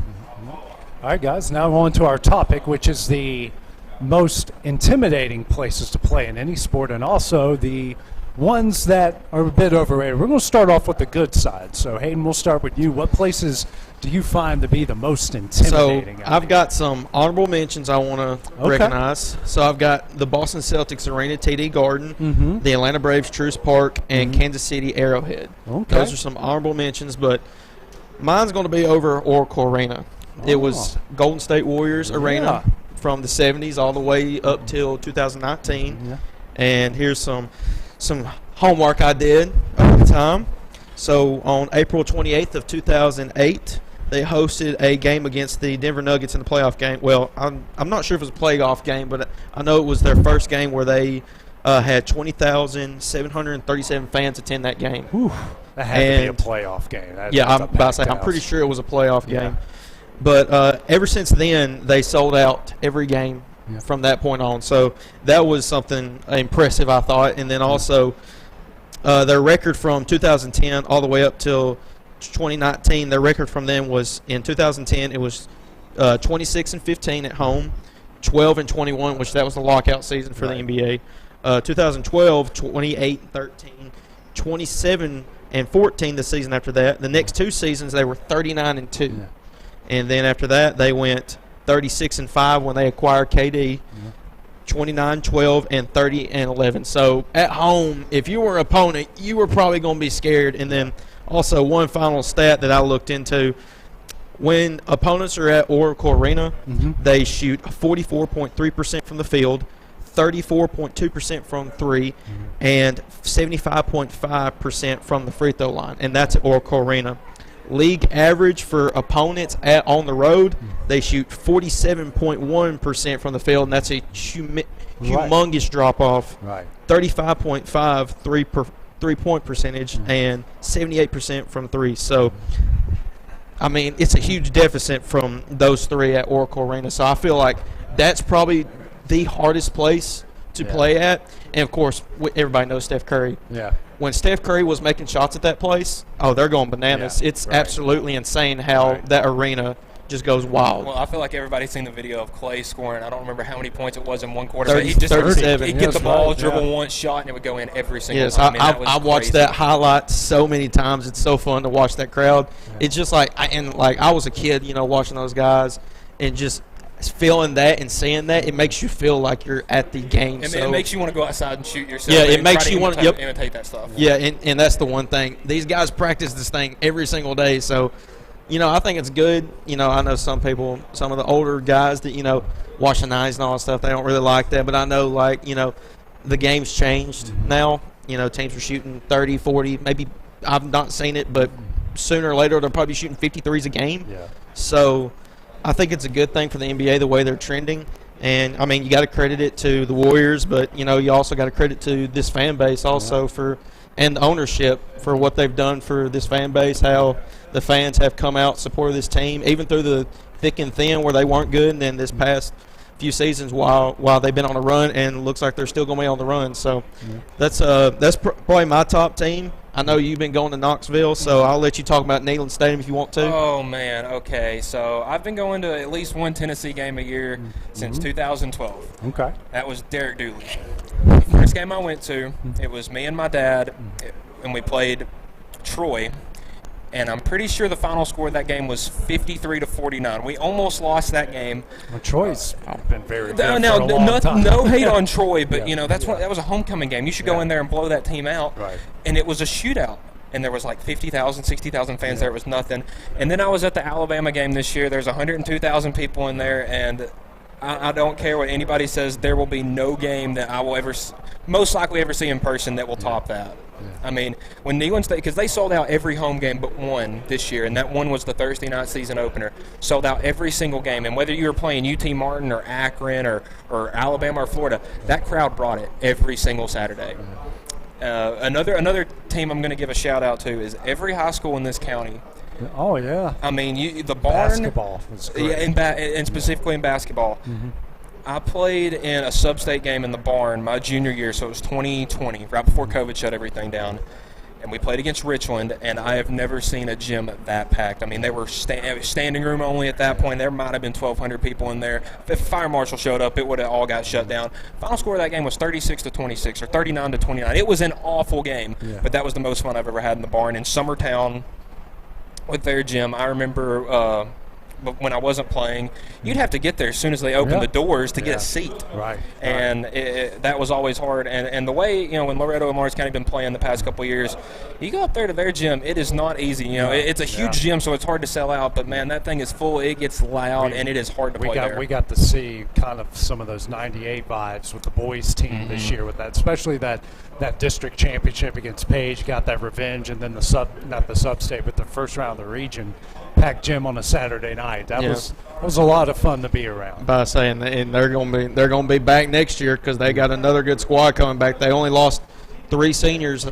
All right, guys, now on to our topic, which is the most intimidating places to play in any sport and also the ones that are a bit overrated. We're going to start off with the good side. So, Hayden, we'll start with you. What places do you find to be the most intimidating? So, I've got some honorable mentions I want to recognize. So, I've got the Boston Celtics Arena, TD Garden, the Atlanta Braves Truist Park, and Kansas City Arrowhead. Those are some honorable mentions, but mine's going to be over Oracle Arena. It was Golden State Warriors Arena from the 70s all the way up till 2019. And here's some homework I did at the time. So on April 28th of 2008, they hosted a game against the Denver Nuggets in the playoff game. Well, I'm not sure if it was a playoff game, but I know it was their first game where they had 20,737 fans attend that game. That had to be a playoff game. I'm pretty sure it was a playoff game. But ever since then, they sold out every game from that point on. So that was something impressive, I thought. And then also their record from 2010 all the way up till 2019, their record from them was in 2010, it was 26-15 at home, 12-21, which that was the lockout season for the NBA. 2012, 28-13, 27-14 the season after that. The next 2 seasons, they were 39-2. And then after that, they went 36-5 when they acquired KD. 29, 12, and 30 and 11. So at home, if you were an opponent, you were probably going to be scared. And then also one final stat that I looked into, when opponents are at Oracle Arena, they shoot 44.3% from the field, 34.2% from three, and 75.5% from the free throw line, and that's at Oracle Arena. League average for opponents on the road, they shoot 47.1% from the field, and that's a humongous drop-off. Right. 35.5 three-point percentage and 78% from three. So, I mean, it's a huge deficit from those three at Oracle Arena. So I feel like that's probably the hardest place to play at. And, of course, everybody knows Steph Curry. Yeah. When Steph Curry was making shots at that place, they're going bananas. It's absolutely insane how that arena just goes wild. Well, I feel like everybody's seen the video of Clay scoring. I don't remember how many points it was in one quarter. 30, But he just 37. He'd get the ball, dribble one shot, and it would go in every single time. I watched that highlight so many times. It's so fun to watch that crowd. It's just like I was a kid, watching those guys and just feeling that and seeing that. It makes you feel like you're at the game. It makes you want to go outside and shoot yourself. Yeah, it makes you want to imitate that stuff. Yeah, and that's the one thing. These guys practice this thing every single day, so I think it's good. I know some people, some of the older guys that, watch the 90s and all that stuff, they don't really like that. But I know, the game's changed now. Teams are shooting 30, 40. Maybe I've not seen it, but sooner or later they'll probably be shooting 53s a game. Yeah. So I think it's a good thing for the NBA the way they're trending. And, I mean, you got to credit it to the Warriors, but, you also got to credit to this fan base also and the ownership for what they've done for this fan base, how the fans have come out, supported this team, even through the thick and thin where they weren't good, and then this past few seasons while they've been on a run, and it looks like they're still going to be on the run. So that's probably my top team. I know you've been going to Knoxville, so I'll let you talk about Neyland Stadium if you want to. Oh, man. Okay. So I've been going to at least one Tennessee game a year since 2012. Okay. That was Derek Dooley. The first game I went to, it was me and my dad, and we played Troy. And I'm pretty sure the final score of that game was 53-49. We almost lost that game. Well, Troy's been very good for a long time. No hate on Troy, but that was a homecoming game. You should go in there and blow that team out. Right. And it was a shootout. And there was like 50,000, 60,000 fans there. It was nothing. And then I was at the Alabama game this year. There's 102,000 people in there, and I don't care what anybody says. There will be no game that I will most likely ever see in person that will top that. I mean, when Neyland State, because they sold out every home game but one this year, and that one was the Thursday night season opener, sold out every single game. And whether you were playing UT Martin or Akron or Alabama or Florida, that crowd brought it every single Saturday. Another team I'm going to give a shout out to is every high school in this county. Oh, yeah. I mean, the barn. Basketball was great. Yeah, and specifically in basketball. I played in a sub-state game in the barn my junior year, so it was 2020, right before COVID shut everything down. And we played against Richland, and I have never seen a gym that packed. I mean, they were standing room only at that point. There might have been 1,200 people in there. If fire marshal showed up, it would have all got shut down. Final score of that game was 36-26 or 39-29. It was an awful game, but that was the most fun I've ever had in the barn in Summertown with their gym. I remember but when I wasn't playing, you'd have to get there as soon as they opened the doors to get a seat. Right. And that was always hard. And the way, when Loretto and Lawrence County have been playing the past couple of years, you go up there to their gym, it is not easy. It's a huge gym, so it's hard to sell out. But, man, that thing is full. It gets loud, and it is hard to play there. We got to see kind of some of those 98 vibes with the boys team this year with that, especially that district championship against Page, got that revenge, and then not the sub-state, but the first round of the region. Packed gym on a Saturday night. That was a lot of fun to be around. By saying, and they're going to be back next year because they got another good squad coming back. They only lost 3 seniors,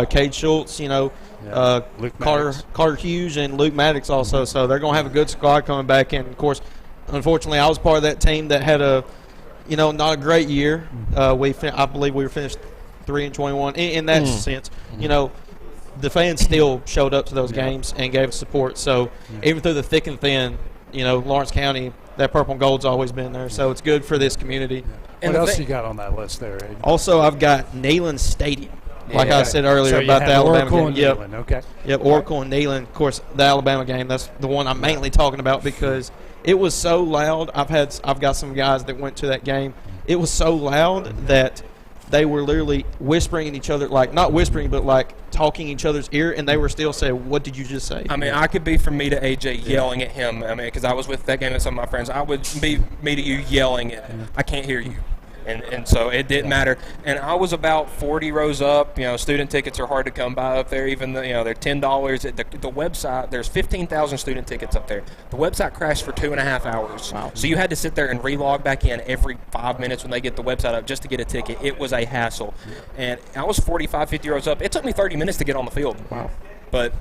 Cade Schultz, Carter Hughes, and Luke Maddox also. So they're going to have a good squad coming back. And of course, unfortunately, I was part of that team that had not a great year. I believe we were finished 3-21 in that sense. The fans still showed up to those games and gave us support. So even through the thick and thin, Lawrence County, that purple and gold's always been there. So it's good for this community. What else you got on that list there, Aiden? Also, I've got Neyland Stadium, like I said earlier about the Alabama Oracle game. And Neyland, okay. Yep, Oracle and Neyland. Of course, the Alabama game, that's the one I'm mainly talking about because it was so loud. I've got some guys that went to that game. it was so loud that they were literally whispering in each other, like not whispering, but like talking each other's ear, and they were still saying, "What did you just say?" I mean, I could be from me to AJ yelling at him. I mean, because I was with that game with some of my friends. I would be me to you yelling at, I can't hear you. And so it didn't matter. And I was about 40 rows up. Student tickets are hard to come by up there, even though, they're $10. The website, there's 15,000 student tickets up there. The website crashed for 2.5 hours. Wow. So you had to sit there and relog back in every 5 minutes when they get the website up just to get a ticket. It was a hassle. And I was 45, 50 rows up. It took me 30 minutes to get on the field. Wow. But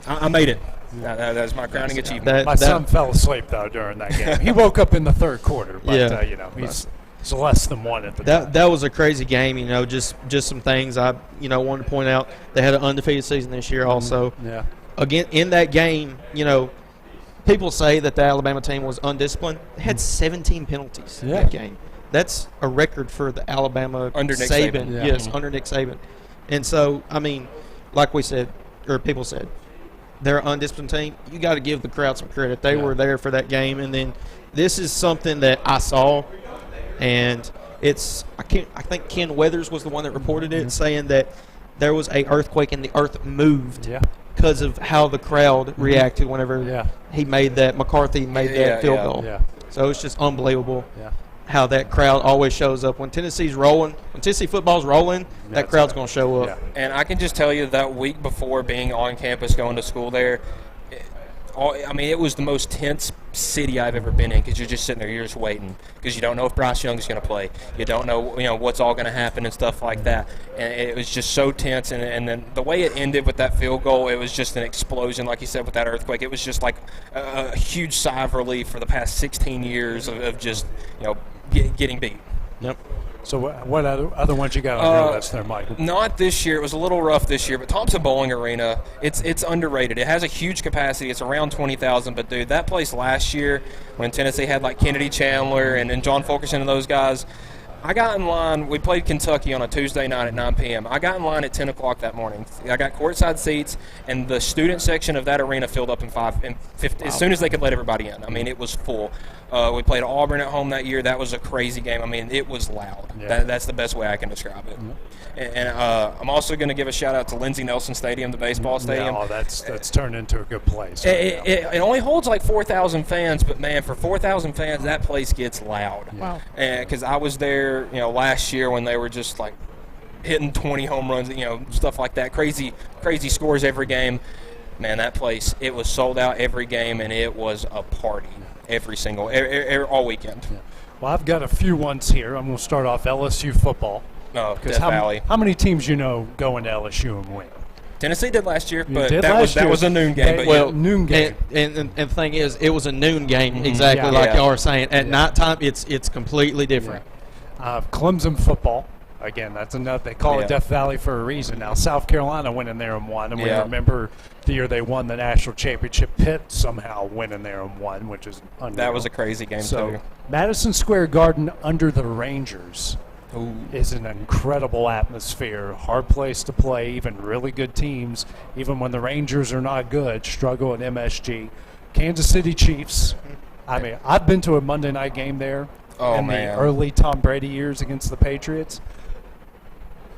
I made it. That was my crowning achievement. My son fell asleep, though, during that game. He woke up in the third quarter, but, it's less than one at the time. That was a crazy game, just some things I wanted to point out. They had an undefeated season this year also. Yeah. Again, in that game, people say that the Alabama team was undisciplined. They had 17 penalties in that game. That's a record for the Alabama under Nick Saban. Yeah. Yes, under Nick Saban. And so, I mean, like we said, or people said, they're an undisciplined team. You got to give the crowd some credit. They were there for that game. And then this is something that I saw. And I think Ken Weathers was the one that reported it, saying that there was a earthquake and the earth moved because of how the crowd reacted whenever he made that, McCarthy made that field goal. Yeah. So it's just unbelievable how that crowd always shows up. When Tennessee's rolling, when Tennessee football's rolling, that crowd's going to show up. And I can just tell you that week before being on campus going to school there, it was the most tense city I've ever been in because you're just sitting there, you're just waiting because you don't know if Bryce Young is going to play. You don't know, what's all going to happen and stuff like that. And it was just so tense. And then the way it ended with that field goal, it was just an explosion, like you said, with that earthquake. It was just like a huge sigh of relief for the past 16 years of just, getting beat. Yep. So what other ones you got on your list there, Mike? Not this year. It was a little rough this year, but Thompson Bowling Arena, it's underrated. It has a huge capacity. It's around 20,000, but, dude, that place last year when Tennessee had, like, Kennedy Chandler and John Fulkerson and those guys, I got in line. We played Kentucky on a Tuesday night at 9 p.m. I got in line at 10 o'clock that morning. I got courtside seats, and the student section of that arena filled up in 50 as soon as they could let everybody in. I mean, it was full. We played Auburn at home that year. That was a crazy game. I mean, it was loud. Yeah. That's the best way I can describe it. And I'm also going to give a shout-out to Lindsey Nelson Stadium, the baseball stadium. No, that's turned into a good place. It only holds like 4,000 fans, but, man, for 4,000 fans, that place gets loud. Wow. Because I was there, last year when they were just, like, hitting 20 home runs, stuff like that, crazy scores every game. Man, that place, it was sold out every game, and it was a party all weekend. Yeah. Well, I've got a few ones here. I'm going to start off LSU football. Oh, Death Valley. How many teams go into LSU and win? Tennessee did last year, but that was a noon game. Noon game. And the thing is, it was a noon game, exactly like y'all are saying. At nighttime, it's completely different. Clemson football. Again, that's another. They call it Death Valley for a reason. Now, South Carolina went in there and won, and we remember the year they won the national championship. Pitt somehow went in there and won, which is unreal. That was a crazy game, too. Madison Square Garden under the Rangers is an incredible atmosphere. Hard place to play. Even really good teams, even when the Rangers are not good, struggle at MSG. Kansas City Chiefs. I mean, I've been to a Monday night game there in the early Tom Brady years against the Patriots.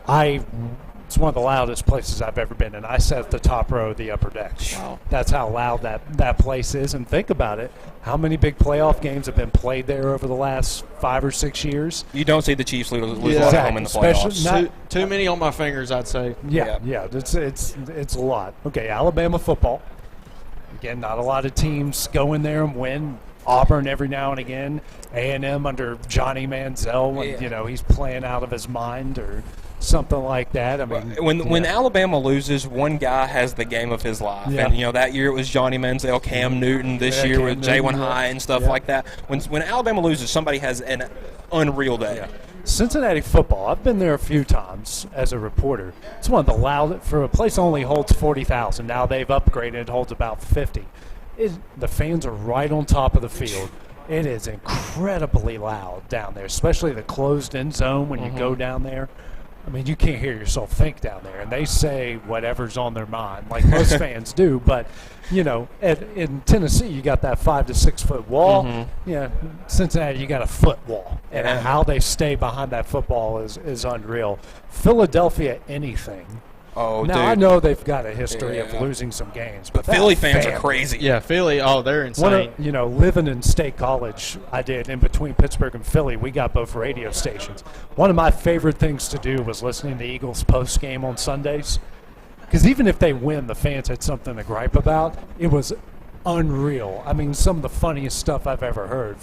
It's one of the loudest places I've ever been in. I sat at the top row of the upper deck. Wow. That's how loud that place is. And think about it. How many big playoff games have been played there over the last 5 or 6 years? You don't see the Chiefs lose at home in the playoffs. Too many on my fingers, I'd say. Yeah. It's a lot. Okay, Alabama football. Again, not a lot of teams go in there and win. Auburn every now and again. A&M under Johnny Manziel when he's playing out of his mind or something like that. I mean, when Alabama loses, one guy has the game of his life. Yeah. And that year it was Johnny Manziel, Cam Newton. This year with Jaylen High and stuff like that. When Alabama loses, somebody has an unreal day. Yeah. Cincinnati football. I've been there a few times as a reporter. It's one of the loudest. For a place only holds 40,000. Now they've upgraded. It holds about 50. The fans are right on top of the field. It is incredibly loud down there, especially the closed-in zone when you go down there. I mean, you can't hear yourself think down there, and they say whatever's on their mind, like most fans do. But in Tennessee, you got that 5 to 6 foot wall. Yeah, Cincinnati, you got a foot wall, and how they stay behind that football is unreal. Philadelphia, anything. Oh, now dude. I know they've got a history of losing some games, but Philly fans are crazy. Yeah, Philly. Oh, they're insane. Living in State College, I did in between Pittsburgh and Philly. We got both radio stations. One of my favorite things to do was listening to Eagles post game on Sundays, because even if they win, the fans had something to gripe about. It was unreal. I mean, some of the funniest stuff I've ever heard.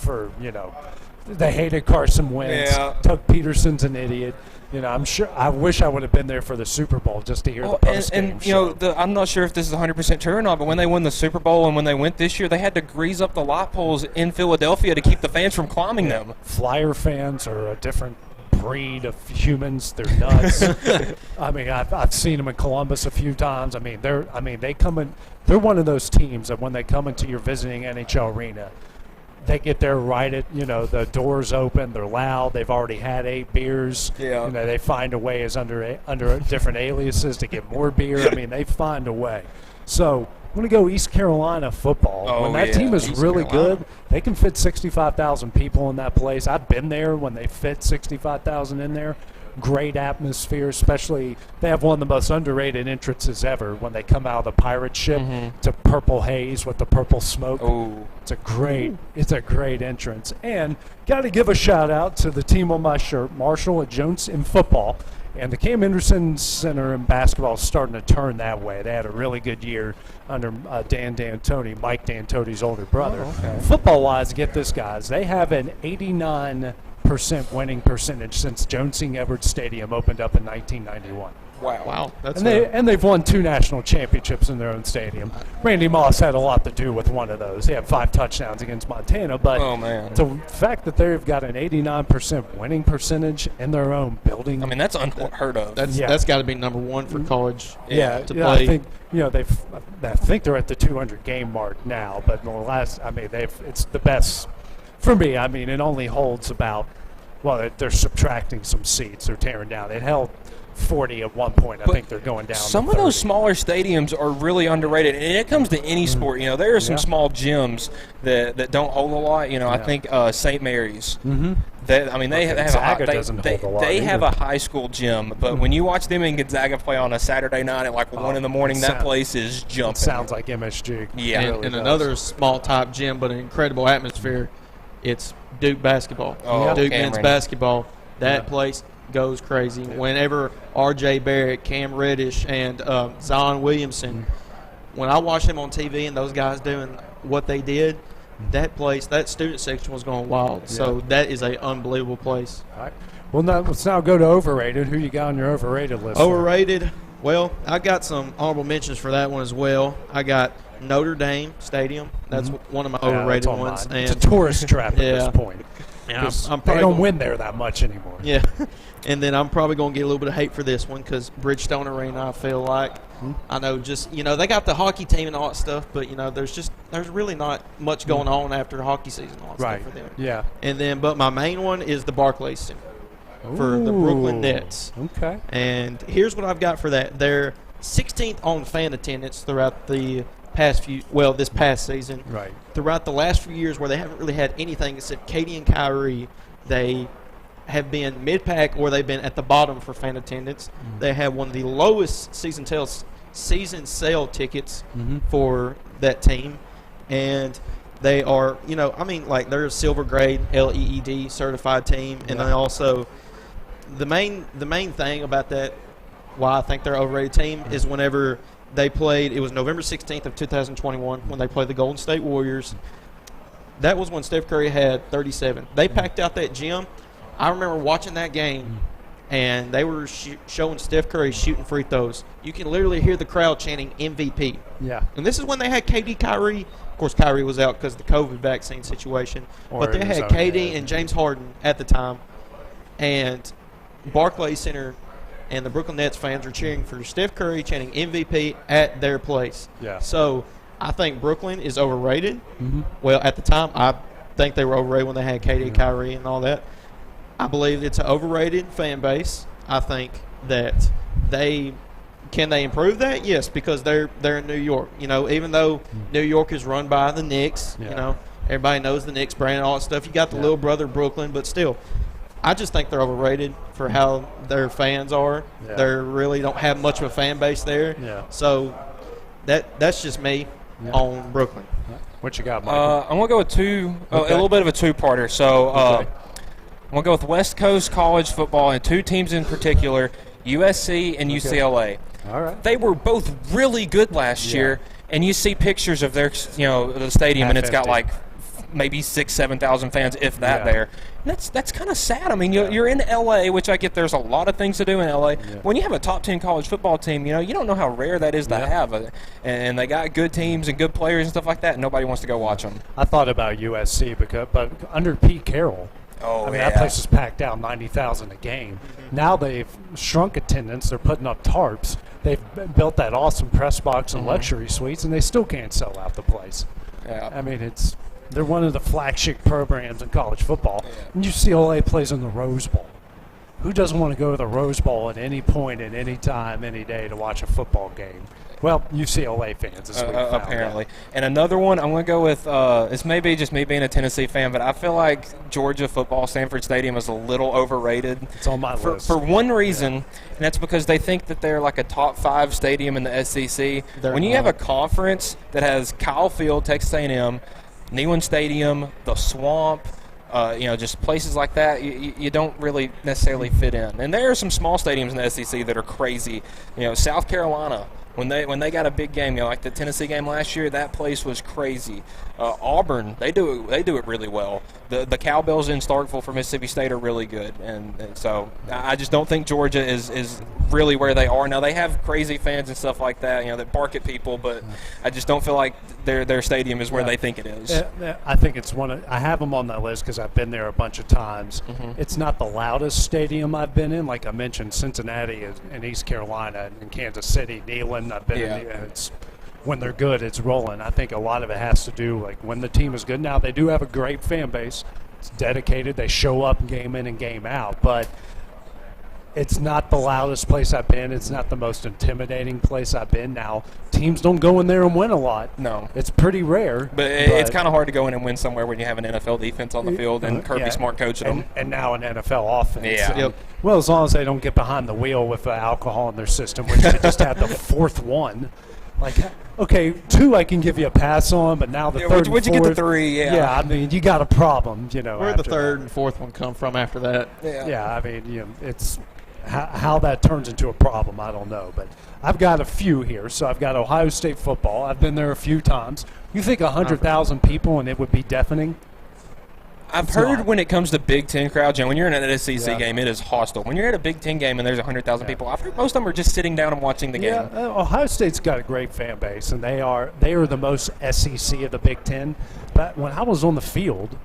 They hated Carson Wentz. Yeah. Doug Peterson's an idiot. I'm sure. I wish I would have been there for the Super Bowl just to hear the post game. And I'm not sure if this is 100% true or not, but when they won the Super Bowl and when they went this year, they had to grease up the light poles in Philadelphia to keep the fans from climbing them. Flyer fans are a different breed of humans. They're nuts. I mean, I've seen them in Columbus a few times. I mean, they come in. They're one of those teams that when they come into your visiting NHL arena, they get there right at, the doors open, they're loud, they've already had 8 beers. Yeah. They find a way as under different aliases to get more beer. I mean, they find a way. So I'm going to go East Carolina football. When that team is really good, they can fit 65,000 people in that place. I've been there when they fit 65,000 in there. Great atmosphere, especially they have one of the most underrated entrances ever when they come out of the pirate ship to purple haze with the purple smoke. Oh, it's a great entrance. And got to give a shout out to the team on my shirt, Marshall at Jones in football, and the Cam Henderson Center in basketball is starting to turn that way. They had a really good year under Dan D'Antoni, Mike D'Antoni's older brother. Football-wise, get this, guys, they have an 89% winning percentage since Jones C. Edwards Stadium opened up in 1991. Wow. They've won 2 national championships in their own stadium. Randy Moss had a lot to do with one of those. He had 5 touchdowns against Montana, but the fact that they've got an 89% winning percentage in their own building. I mean, that's unheard of. That's got to be number 1 for college. To play. I think I think they're at the 200 game mark now, but in the last, it's the best for me. I mean, it only holds about. Well, they're subtracting some seats. They're tearing down. It held 40 at one point. I think they're going down. Some of those smaller stadiums are really underrated, and it comes to any sport. There are some small gyms that don't hold a lot. I think St. Mary's. They have a high school gym, but when you watch them in Gonzaga play on a Saturday night at like 1 in the morning, that place is jumping. It sounds like MSG. Yeah, and another small type gym, but an incredible atmosphere. It's Duke basketball. Duke men's basketball. That place goes crazy. Whenever R.J. Barrett, Cam Reddish, and Zion Williamson, when I watched them on TV and those guys doing what they did, that place, that student section was going wild. So that is an unbelievable place. All right. Well, let's now go to overrated. Who you got on your overrated list? Overrated? Well, I got some honorable mentions for that one as well. I got Notre Dame Stadium. That's one of my overrated ones. And it's a tourist trap at this point. Yeah, they don't win there that much anymore. Yeah. And then I'm probably going to get a little bit of hate for this one because Bridgestone Arena, I feel like. I know they got the hockey team and all that stuff, but, there's really not much going on after hockey season and all that stuff for them. Yeah. And then, but my main one is the Barclays Center for the Brooklyn Nets. Okay. And here's what I've got for that. They're 16th on fan attendance throughout the this past season. Right. Throughout the last few years where they haven't really had anything except Katie and Kyrie, they have been mid-pack or they've been at the bottom for fan attendance. They have one of the lowest season sale tickets for that team. And they are, they're a silver grade LEED certified team. And they also, the main thing about that, why I think they're an overrated team, is whenever they played, it was November 16th of 2021 when they played the Golden State Warriors. That was when Steph Curry had 37. They packed out that gym. I remember watching that game, and they were showing Steph Curry shooting free throws. You can literally hear the crowd chanting MVP. Yeah. And this is when they had KD, Kyrie. Of course, Kyrie was out because of the COVID vaccine situation. But they had KD and James Harden at the time. And Barclays Center and the Brooklyn Nets fans are cheering for Steph Curry, chanting MVP at their place. Yeah. So I think Brooklyn is overrated. Well, at the time, I think they were overrated when they had KD, Kyrie, and all that. I believe it's an overrated fan base. I think that they Can they improve that? Yes, because they're in New York. You know, even though New York is run by the Knicks, you know, everybody knows the Knicks brand and all that stuff. You got the little brother Brooklyn, but still, I just think they're overrated for how their fans are. Yeah. They really don't have much of a fan base there. Yeah. So that's just me on Brooklyn. What you got, Michael? I'm going to go with a little bit of a two-parter. So I'm going to go with West Coast college football and two teams in particular, USC and UCLA. All right. They were both really good last year, and you see pictures of their, the stadium, and it's got like maybe 6,000-7,000 fans, if that there. And that's kind of sad. I mean, you're in LA, which I get there's a lot of things to do in LA. When you have a top 10 college football team, you don't know how rare that is to have. And they got good teams and good players and stuff like that, and nobody wants to go watch them. I thought about USC, but under Pete Carroll, that place was packed out, 90,000 a game. Now they've shrunk attendance. They're putting up tarps. They've built that awesome press box and luxury suites, and they still can't sell out the place. Yeah. I mean, they're one of the flagship programs in college football. And UCLA plays in the Rose Bowl. Who doesn't want to go to the Rose Bowl at any point, at any time, any day to watch a football game? Well, UCLA fans, as we found apparently. out. And another one, I'm going to go with, it's maybe just me being a Tennessee fan, but I feel like Georgia football, Sanford Stadium, is a little overrated. It's on my list. For one reason, and that's because they think that they're like a top 5 stadium in the SEC. When you have a conference that has Kyle Field, Texas A&M, Neyland Stadium, the Swamp, just places like that, you don't really necessarily fit in. And there are some small stadiums in the SEC that are crazy. South Carolina, when they got a big game, like the Tennessee game last year, that place was crazy. Auburn, they do it really well. The Cowbells in Starkville for Mississippi State are really good, and so I just don't think Georgia is really where they are now. They have crazy fans and stuff like that, that bark at people, but I just don't feel like their stadium is where they think it is. I think it's I have them on that list because I've been there a bunch of times. It's not the loudest stadium I've been in. Like I mentioned, Cincinnati and East Carolina and Kansas City, Neyland, I've been in, and it's when they're good, it's rolling. I think a lot of it has to do like when the team is good. Now they do have a great fan base. It's dedicated. They show up game in and game out, but it's not the loudest place I've been. It's not the most intimidating place I've been. Now, teams don't go in there and win a lot. No. It's pretty rare. But it's kind of hard to go in and win somewhere when you have an NFL defense on the field and Kirby Smart coaching them. And now an NFL offense. Yeah. Yep. Well, as long as they don't get behind the wheel with alcohol in their system, which they just had the fourth one. Like, okay, 2 I can give you a pass on, but now the third where'd you get the 3? Yeah, I mean, you got a problem, Where'd the third and fourth one come from after that? Yeah, I mean, it's how that turns into a problem, I don't know. But I've got a few here. So I've got Ohio State football. I've been there a few times. You think 100,000 people and it would be deafening? I've heard when it comes to Big Ten crowds, when you're in an SEC game, it is hostile. When you're at a Big Ten game and there's 100,000 people, I've heard most of them are just sitting down and watching the game. Yeah, Ohio State's got a great fan base, and they are the most SEC of the Big Ten. But when I was on the field,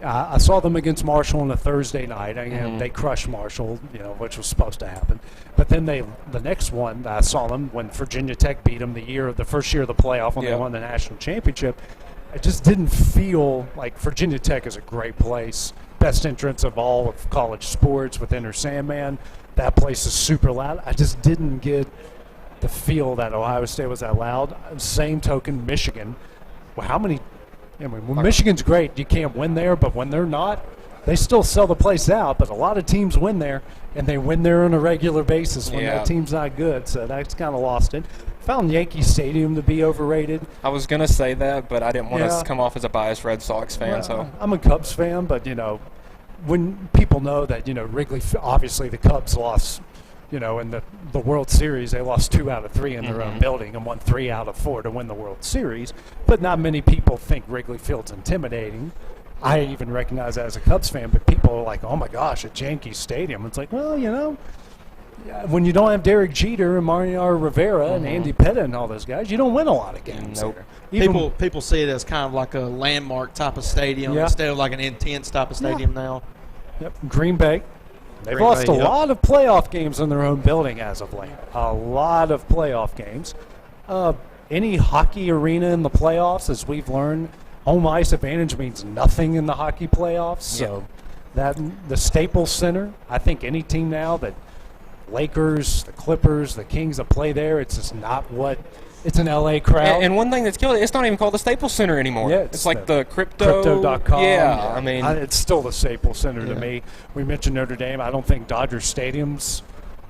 I saw them against Marshall on a Thursday night. And they crushed Marshall, which was supposed to happen. But then the next one, I saw them when Virginia Tech beat them the first year of the playoff when they won the national championship. It just didn't feel like Virginia Tech is a great place. Best entrance of all of college sports with Enter Sandman. That place is super loud. I just didn't get the feel that Ohio State was that loud. Same token, Michigan. Well, how many? When Michigan's great, you can't win there, but when they're not, they still sell the place out. But a lot of teams win there, and they win there on a regular basis when that team's not good. So that's kind of lost it. Found Yankee Stadium to be overrated. I was going to say that, but I didn't want to come off as a biased Red Sox fan. So I'm a Cubs fan, but, when people know that, Wrigley, obviously the Cubs lost, in the World Series, they lost 2 out of 3 in their own building and won 3 out of 4 to win the World Series. But not many people think Wrigley Field's intimidating. I even recognize that as a Cubs fan, but people are like, oh, my gosh, it's Yankee Stadium. It's like, well, when you don't have Derek Jeter and Mariano Rivera and Andy Pettit and all those guys, you don't win a lot of games. Nope. People see it as kind of like a landmark type of stadium instead of like an intense type of stadium now. Yep. Green Bay. They've lost a lot of playoff games in their own building as of late. A lot of playoff games. Any hockey arena in the playoffs, as we've learned, home ice advantage means nothing in the hockey playoffs. So the Staples Center, I think any team now that Lakers, the Clippers, the Kings that play there. It's just not what it's an LA crowd. And one thing that's killed it, it's not even called the Staples Center anymore. Yeah, it's like the Crypto.com. Yeah, I mean, it's still the Staples Center to me. We mentioned Notre Dame. I don't think Dodger Stadium's.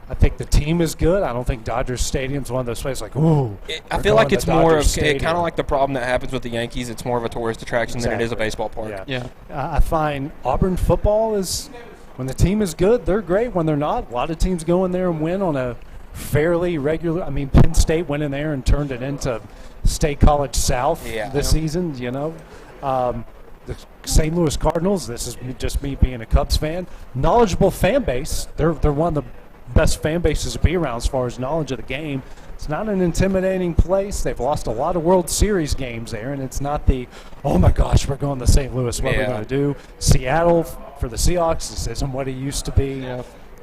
I think the team is good. I don't think Dodger Stadium's one of those places like, ooh. I feel like it's more of kind of like the problem that happens with the Yankees. It's more of a tourist attraction than it is a baseball park. Yeah. I find Auburn football is, when the team is good, they're great. When they're not, a lot of teams go in there and win on a fairly regular. I mean, Penn State went in there and turned it into State College South this season, you know. The St. Louis Cardinals, this is just me being a Cubs fan, knowledgeable fan base. They're one of the best fan bases to be around as far as knowledge of the game. It's not an intimidating place. They've lost a lot of World Series games there, and it's not the, oh my gosh, we're going to St. Louis, what are we going to do? Seattle, for the Seahawks, this isn't what it used to be.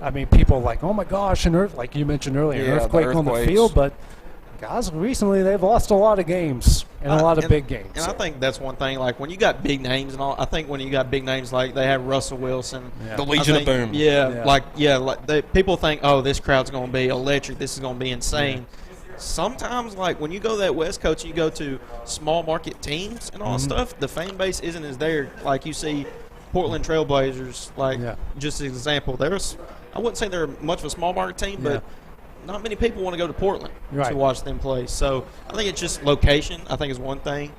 I mean, people like, oh my gosh, like you mentioned earlier, an earthquake on the field, but guys, recently they've lost a lot of games and a lot of big games. And I think that's one thing, like when you got big names and all, I think when you got big names like they have Russell Wilson. The Legion of Boom. People think, oh, this crowd's going to be electric, this is going to be insane. Sometimes, like when you go to that West Coast, you go to small market teams and all that stuff, the fan base isn't as there. Like you see Portland Trailblazers, like just as an example, I wouldn't say they're much of a small market team, but not many people want to go to Portland to watch them play. So I think it's just location, I think, is one thing.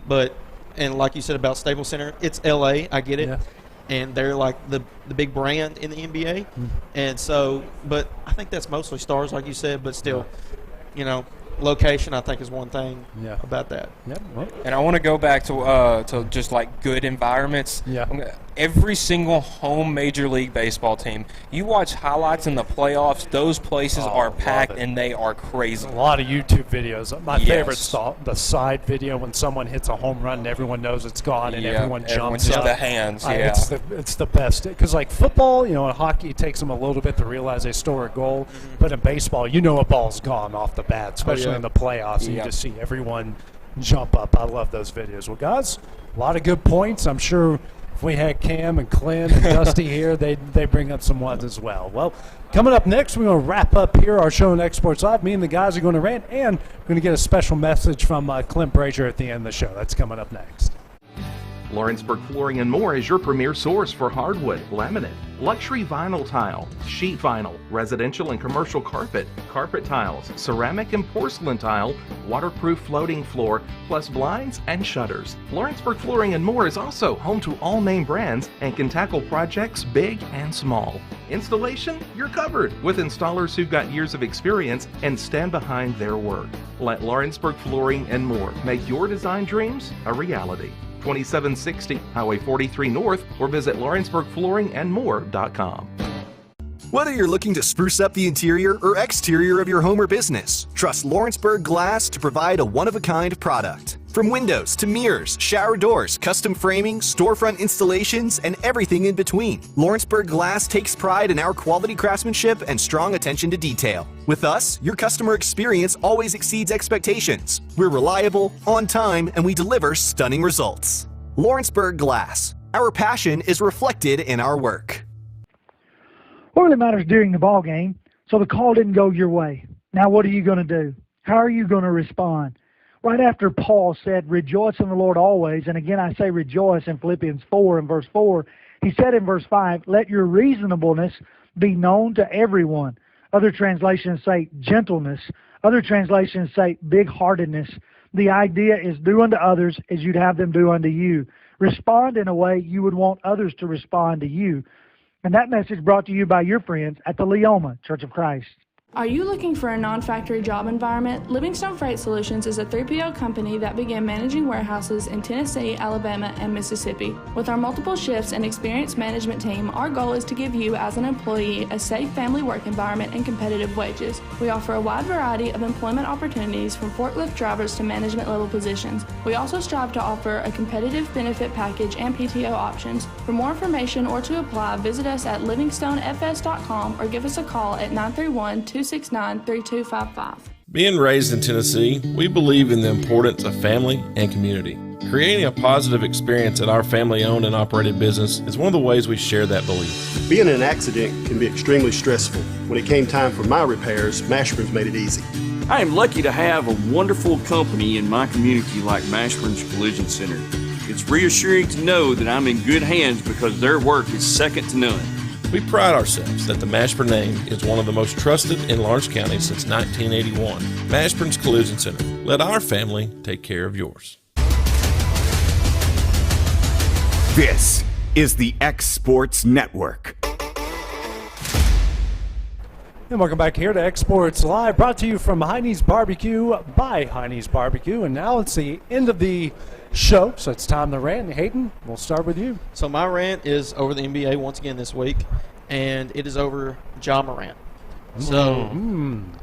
But, and like you said about Staples Center, it's L.A., I get it. Yeah. And they're like the big brand in the NBA. And so, but I think that's mostly stars, like you said, but still, you know, location, I think, is one thing about that. And I want to go back to just like good environments. Every single home Major League Baseball team, you watch highlights in the playoffs, those places are packed and they are crazy. A lot of YouTube videos. My favorite's the side video when someone hits a home run and everyone knows it's gone and everyone jumps up. The hands, it's the best. Because like football, you know, in hockey it takes them a little bit to realize they score a goal. But in baseball, you know a ball's gone off the bat, especially in the playoffs. And you just see everyone jump up. I love those videos. Well, guys, a lot of good points. I'm sure if we had Cam and Clint and Dusty here, they bring up some ones as well. Well, coming up next, we're going to wrap up here our show on xSports Live. Me and the guys are going to rant, and we're going to get a special message from Clint Brazier at the end of the show. That's coming up next. Lawrenceburg Flooring and More is your premier source for hardwood, laminate, luxury vinyl tile, sheet vinyl, residential and commercial carpet, carpet tiles, ceramic and porcelain tile, waterproof floating floor, plus blinds and shutters. Lawrenceburg Flooring and More is also home to all name brands and can tackle projects big and small. Installation, you're covered with installers who've got years of experience and stand behind their work. Let Lawrenceburg Flooring and More make your design dreams a reality. 2760 Highway 43 North, or visit LawrenceburgFlooringandMore.com. Whether you're looking to spruce up the interior or exterior of your home or business, trust Lawrenceburg Glass to provide a one-of-a-kind product. From windows to mirrors, shower doors, custom framing, storefront installations, and everything in between, Lawrenceburg Glass takes pride in our quality craftsmanship and strong attention to detail. With us, your customer experience always exceeds expectations. We're reliable, on time, and we deliver stunning results. Lawrenceburg Glass. Our passion is reflected in our work. What really matters during the ball game, so the call didn't go your way. Now what are you going to do? How are you going to respond? Right after Paul said, rejoice in the Lord always, and again I say rejoice in Philippians 4 and verse 4, he said in verse 5, let your reasonableness be known to everyone. Other translations say gentleness. Other translations say big-heartedness. The idea is do unto others as you'd have them do unto you. Respond in a way you would want others to respond to you. And that message brought to you by your friends at the Leoma Church of Christ. Are you looking for a non-factory job environment? Livingstone Freight Solutions is a 3PL company that began managing warehouses in Tennessee, Alabama, and Mississippi. With our multiple shifts and experienced management team, our goal is to give you as an employee a safe family work environment and competitive wages. We offer a wide variety of employment opportunities from forklift drivers to management level positions. We also strive to offer a competitive benefit package and PTO options. For more information or to apply, visit us at livingstonefs.com or give us a call at 931-269-3255. Being raised in Tennessee, we believe in the importance of family and community. Creating a positive experience at our family-owned and operated business is one of the ways we share that belief. Being in an accident can be extremely stressful. When it came time for my repairs, Mashburn's made it easy. I am lucky to have a wonderful company in my community like Mashburn's Collision Center. It's reassuring to know that I'm in good hands because their work is second to none. We pride ourselves that the Mashburn name is one of the most trusted in Lawrence County since 1981. Mashburn's Collision Center. Let our family take care of yours. This is the xSports Network. And welcome back here to xSports Live, brought to you from Hinie's BBQ by Hinie's BBQ. And now it's the end of the show, so it's time to rant. Hayden, we'll start with you. So my rant is over the NBA once again this week, and it is over Ja Morant. So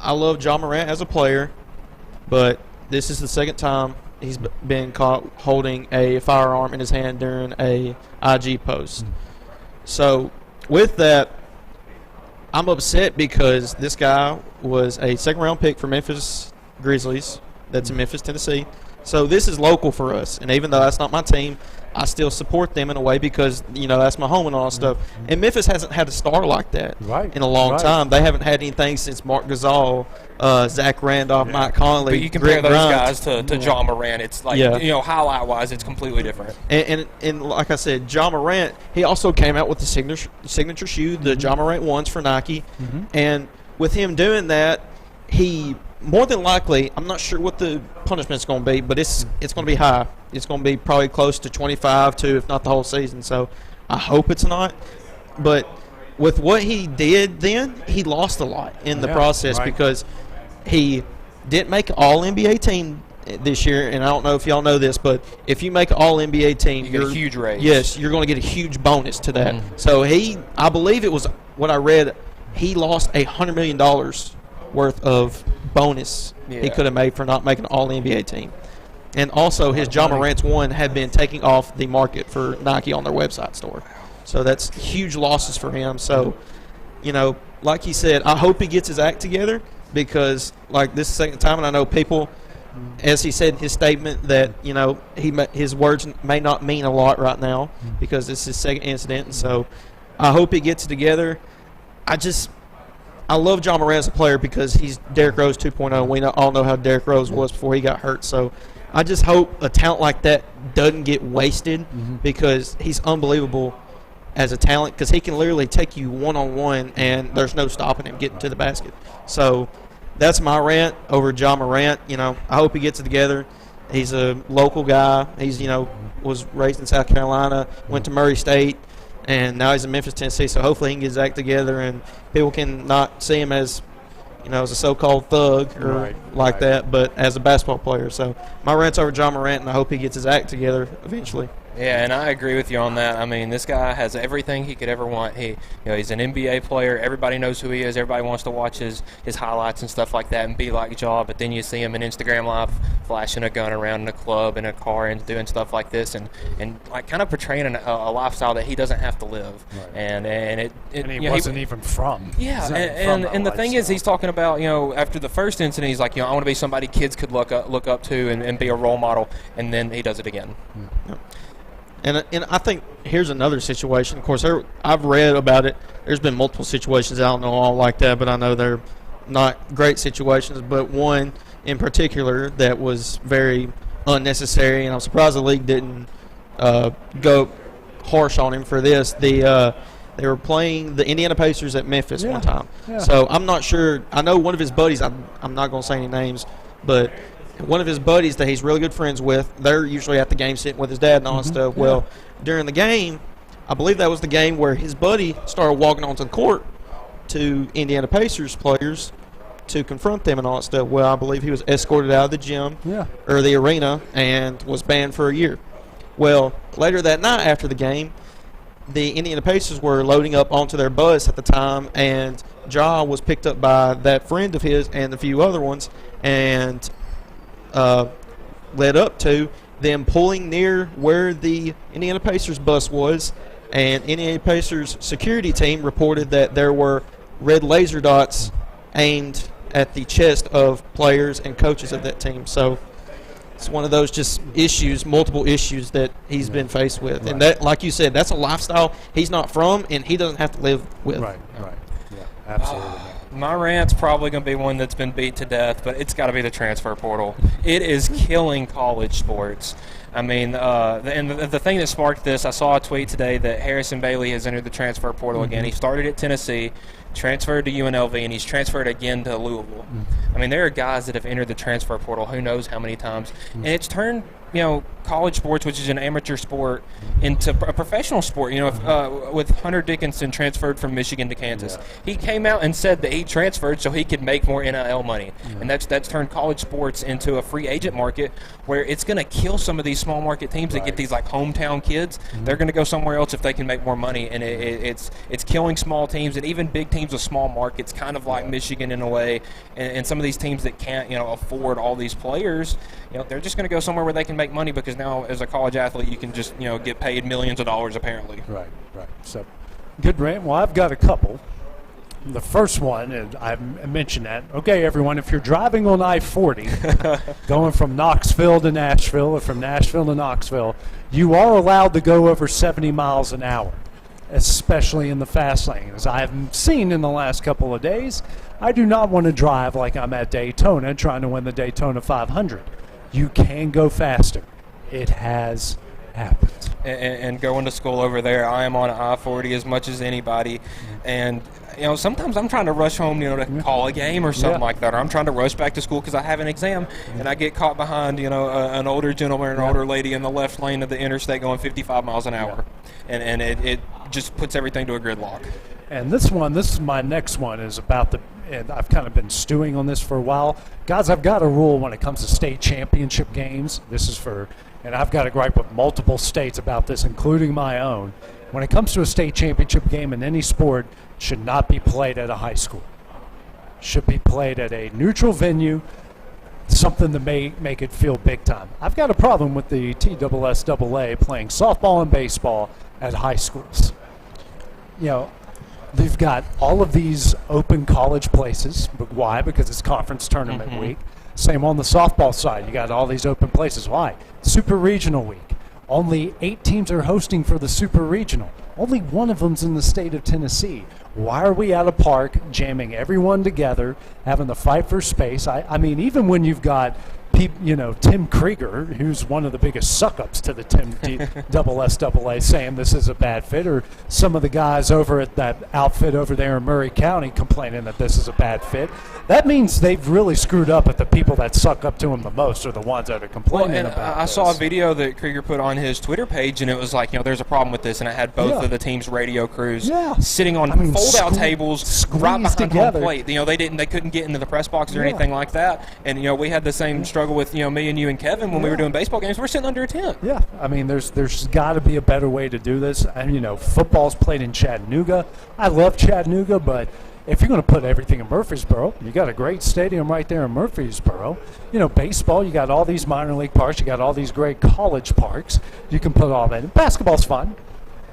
I love Ja Morant as a player, but this is the second time he's been caught holding a firearm in his hand during a IG post. So with that, I'm upset because this guy was a second-round pick for Memphis Grizzlies. That's in Memphis, Tennessee. So this is local for us, and even though that's not my team, I still support them in a way because, you know, that's my home and all that stuff. And Memphis hasn't had a star like that in a long time. They haven't had anything since Mark Gasol, Zach Randolph, Mike Conley. But you compare Greg those Grimes. guys to Ja Morant, it's like, you know, highlight-wise, it's completely different. And like I said, Ja Morant, he also came out with the signature shoe, the Ja Morant ones for Nike. And with him doing that, he more than likely, I'm not sure what the punishment's going to be, but it's going to be high. It's going to be probably close to 25 to, if not the whole season. So I hope it's not. But with what he did then, he lost a lot in the process because he didn't make an All-NBA team this year. And I don't know if y'all know this, but if you make an All-NBA team, you get a huge raise. Yes, you're going to get a huge bonus to that. So I believe it was what I read, he lost $100 million worth of bonus he could have made for not making an All-NBA team. And also his Ja Morant's one had been taking off the market for Nike on their website store. So that's huge losses for him. So, you know, like he said, I hope he gets his act together because, like, this is the second time, and I know people, as he said in his statement, that, you know, his words may not mean a lot right now because this is his second incident. And so I hope he gets it together. I love Ja Morant as a player because he's Derrick Rose 2.0. We all know how Derrick Rose was before he got hurt. So I just hope a talent like that doesn't get wasted because he's unbelievable as a talent because he can literally take you one-on-one and there's no stopping him getting to the basket. So that's my rant over Ja Morant. You know, I hope he gets it together. He's a local guy. He's, you know, was raised in South Carolina, went to Murray State, and now he's in Memphis, Tennessee. So hopefully he can get his act together and people can not see him as, you know, as a so-called thug or that, but as a basketball player. So my rant's over Ja Morant, and I hope he gets his act together eventually. Yeah, and I agree with you on that. I mean, this guy has everything he could ever want. He's an NBA player. Everybody knows who he is. Everybody wants to watch his highlights and stuff like that and be like Ja. But then you see him in Instagram Live flashing a gun around in a club in a car and doing stuff like this and like kind of portraying a lifestyle that he doesn't have to live. And he wasn't even from. Yeah, and the thing is, he's talking about, you know, after the first incident, he's like, you know, I want to be somebody kids could look up to and be a role model, and then he does it again. Yeah. And I think here's another situation. Of course, I've read about it. There's been multiple situations. I don't know all like that, but I know they're not great situations. But one in particular that was very unnecessary, and I'm surprised the league didn't go harsh on him for this. They were playing the Indiana Pacers at Memphis one time. Yeah. So I'm not sure. I know one of his buddies, I'm not going to say any names, but one of his buddies that he's really good friends with, they're usually at the game sitting with his dad and all that stuff. Yeah. Well, during the game, I believe that was the game where his buddy started walking onto the court to Indiana Pacers players to confront them and all that stuff. Well, I believe he was escorted out of the gym or the arena and was banned for a year. Well, later that night after the game, the Indiana Pacers were loading up onto their bus at the time, and Ja was picked up by that friend of his and a few other ones, and led up to them pulling near where the Indiana Pacers bus was, and Indiana Pacers security team reported that there were red laser dots aimed at the chest of players and coaches of that team. So it's one of those just issues, multiple issues that he's been faced with. And that, like you said, that's a lifestyle he's not from and he doesn't have to live with. Right. Yeah, absolutely. My rant's probably going to be one that's been beat to death, but it's got to be the transfer portal. It is killing college sports. I mean, the thing that sparked this, I saw a tweet today that Harrison Bailey has entered the transfer portal again. He started at Tennessee, transferred to UNLV, and he's transferred again to Louisville. I mean, there are guys that have entered the transfer portal who knows how many times. And it's turned, college sports, which is an amateur sport, into a professional sport. With Hunter Dickinson transferred from Michigan to Kansas. He came out and said that he transferred so he could make more NIL money. And that's turned college sports into a free agent market where it's going to kill some of these small market teams that get these like hometown kids. They're going to go somewhere else if they can make more money, and it's killing small teams and even big teams with small markets, kind of like Michigan in a way, and some of these teams that can't afford all these players. They're just going to go somewhere where they can make money, because now as a college athlete you can just get paid millions of dollars apparently. Right. So good rant. Well, I've got a couple. The first one, and I mentioned that. Okay, everyone, if you're driving on I-40, going from Knoxville to Nashville or from Nashville to Knoxville, you are allowed to go over 70 miles an hour, especially in the fast lane. As I have seen in the last couple of days, I do not want to drive like I'm at Daytona trying to win the Daytona 500. You can go faster. It has happened. And going to school over there, I am on I-40 as much as anybody. And sometimes I'm trying to rush home, to call a game or something like that, or I'm trying to rush back to school because I have an exam, and I get caught behind, an older gentleman or an older lady in the left lane of the interstate going 55 miles an hour, and it just puts everything to a gridlock. And this is my next one, is about and I've kind of been stewing on this for a while. Guys, I've got a rule when it comes to state championship games. And I've got a gripe with multiple states about this, including my own. When it comes to a state championship game in any sport, it should not be played at a high school. It should be played at a neutral venue, something to make it feel big time. I've got a problem with the TSSAA playing softball and baseball at high schools. They've got all of these open college places. But why? Because it's conference tournament week. Same on the softball side. You got all these open places. Why? Super Regional week. Only 8 teams are hosting for the Super Regional. Only one of them's in the state of Tennessee. Why are we at a park jamming everyone together, having to fight for space? I mean, even when you've got Tim Krieger, who's one of the biggest suck-ups to the TSSAA, saying this is a bad fit, or some of the guys over at that outfit over there in Murray County complaining that this is a bad fit. That means they've really screwed up, at the people that suck up to him the most are the ones that are complaining about I saw a video that Krieger put on his Twitter page, and it was like, there's a problem with this, and it had both of the team's radio crews sitting on fold-out tables right behind home plate. They couldn't get into the press box or anything like that, and we had the same struggle with me and you and Kevin when we were doing baseball games. We're sitting under a tent. Yeah, I mean, there's got to be a better way to do this. And football's played in Chattanooga. I love Chattanooga, but if you're going to put everything in Murfreesboro, you got a great stadium right there in Murfreesboro. Baseball, you got all these minor league parks, you got all these great college parks. You can put all that in. Basketball's fun.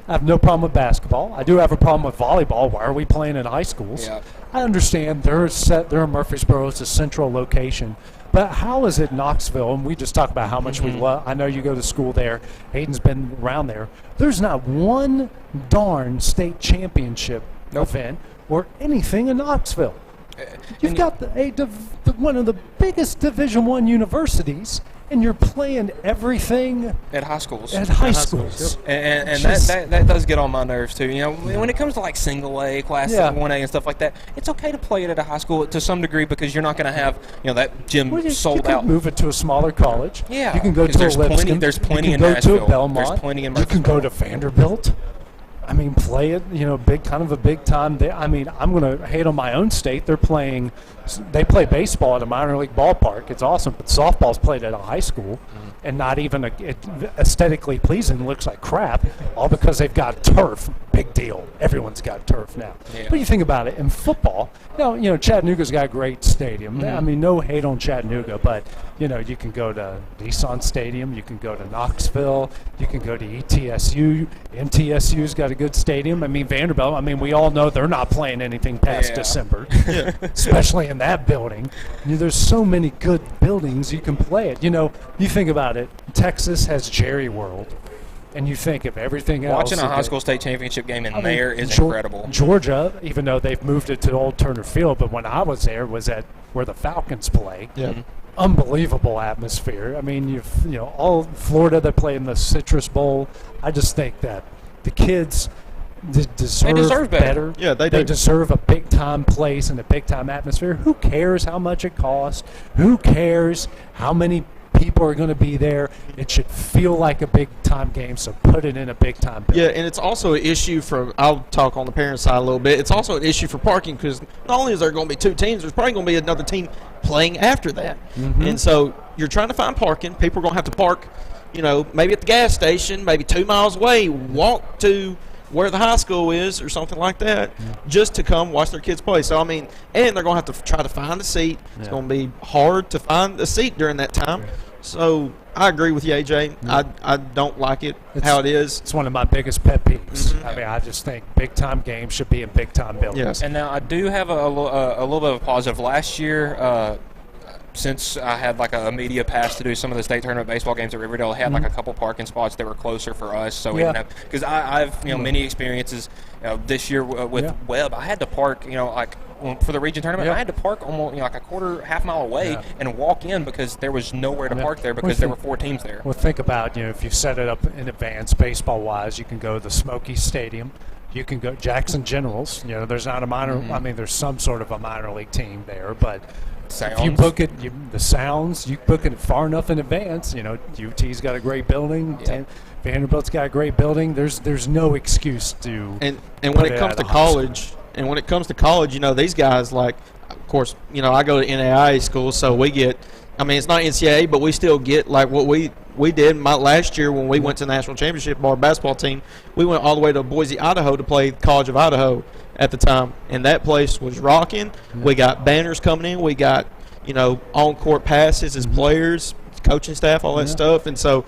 I have no problem with basketball. I do have a problem with volleyball. Why are we playing in high schools? Yeah. I understand they're in Murfreesboro. It's a central location. But how is it Knoxville, and we just talked about how much we love, I know you go to school there, Hayden's been around there, there's not one darn state championship event or anything in Knoxville. You've got one of the biggest Division I universities, and you're playing everything at high schools. At high schools. And that does get on my nerves too. When it comes to like single A, Class 1A and stuff like that, it's okay to play it at a high school to some degree, because you're not going to have that gym sold out. Move it to a smaller college. Yeah, you can go to Lipscomb. There's plenty in Nashville. Nashville. To Belmont. There's plenty in You can go to Vanderbilt. I mean, play it, a big time. I'm going to hate on my own state. They play baseball at a minor league ballpark. It's awesome, but softball's played at a high school, and not even aesthetically pleasing. Looks like crap, all because they've got turf. Big deal. Everyone's got turf now. Yeah. But you think about it, in football, Chattanooga's got a great stadium. I mean, no hate on Chattanooga, but you can go to Nissan Stadium, you can go to Knoxville, you can go to ETSU. MTSU's got a good stadium. I mean, Vanderbilt, we all know they're not playing anything past December, especially in that building. There's so many good buildings you can play it. You think about it, Texas has Jerry World. And you think of everything else. Watching a high school state championship game in there is incredible. Georgia, even though they've moved it to Old Turner Field, but when I was there, was at where the Falcons play. Yeah. Unbelievable atmosphere. I mean, you know, all Florida, they play in the Citrus Bowl. I just think that the kids deserve better. Yeah, they do. They deserve a big-time place and a big-time atmosphere. Who cares how much it costs? Who cares how many people are going to be there? It should feel like a big-time game, so put it in a big-time building. Yeah, and it's also an issue from, I'll talk on the parent side a little bit, it's also an issue for parking because not only is there going to be 2 teams, there's probably going to be another team playing after that. And so you're trying to find parking. People are going to have to park, you know, maybe at the gas station, maybe 2 miles away, walk to where the high school is or something like that just to come watch their kids play. So, I mean, and they're going to have to try to find a seat. It's going to be hard to find a seat during that time. So I agree with you, AJ. I don't like it how it is. It's one of my biggest pet peeves. I mean, I just think big-time games should be in big-time buildings. Yes. And now I do have a little bit of a positive. Last year, since I had like a media pass to do some of the state tournament baseball games at Riverdale, I had like a couple parking spots that were closer for us, so we didn't have, because I've many experiences this year with Webb. I had to park like for the region tournament. I had to park almost like a half mile away and walk in because there was nowhere to park there because there were 4 teams there. Well, think about if you set it up in advance baseball wise, you can go to the Smoky Stadium. You can go Jackson Generals. There's not a minor. I mean, there's some sort of a minor league team there, but if you book it, the Sounds, you book it far enough in advance. UT's got a great building. Vanderbilt's got a great building. There's no excuse to. And when it comes to college, these guys of course, I go to NAIA school, so we get. I mean, it's not NCAA, but we still get like what we did last year when we went to the national championship. Our basketball team, we went all the way to Boise, Idaho to play College of Idaho at the time, and that place was rocking. We got banners coming in. We got on-court passes as players, coaching staff, all that stuff. And so,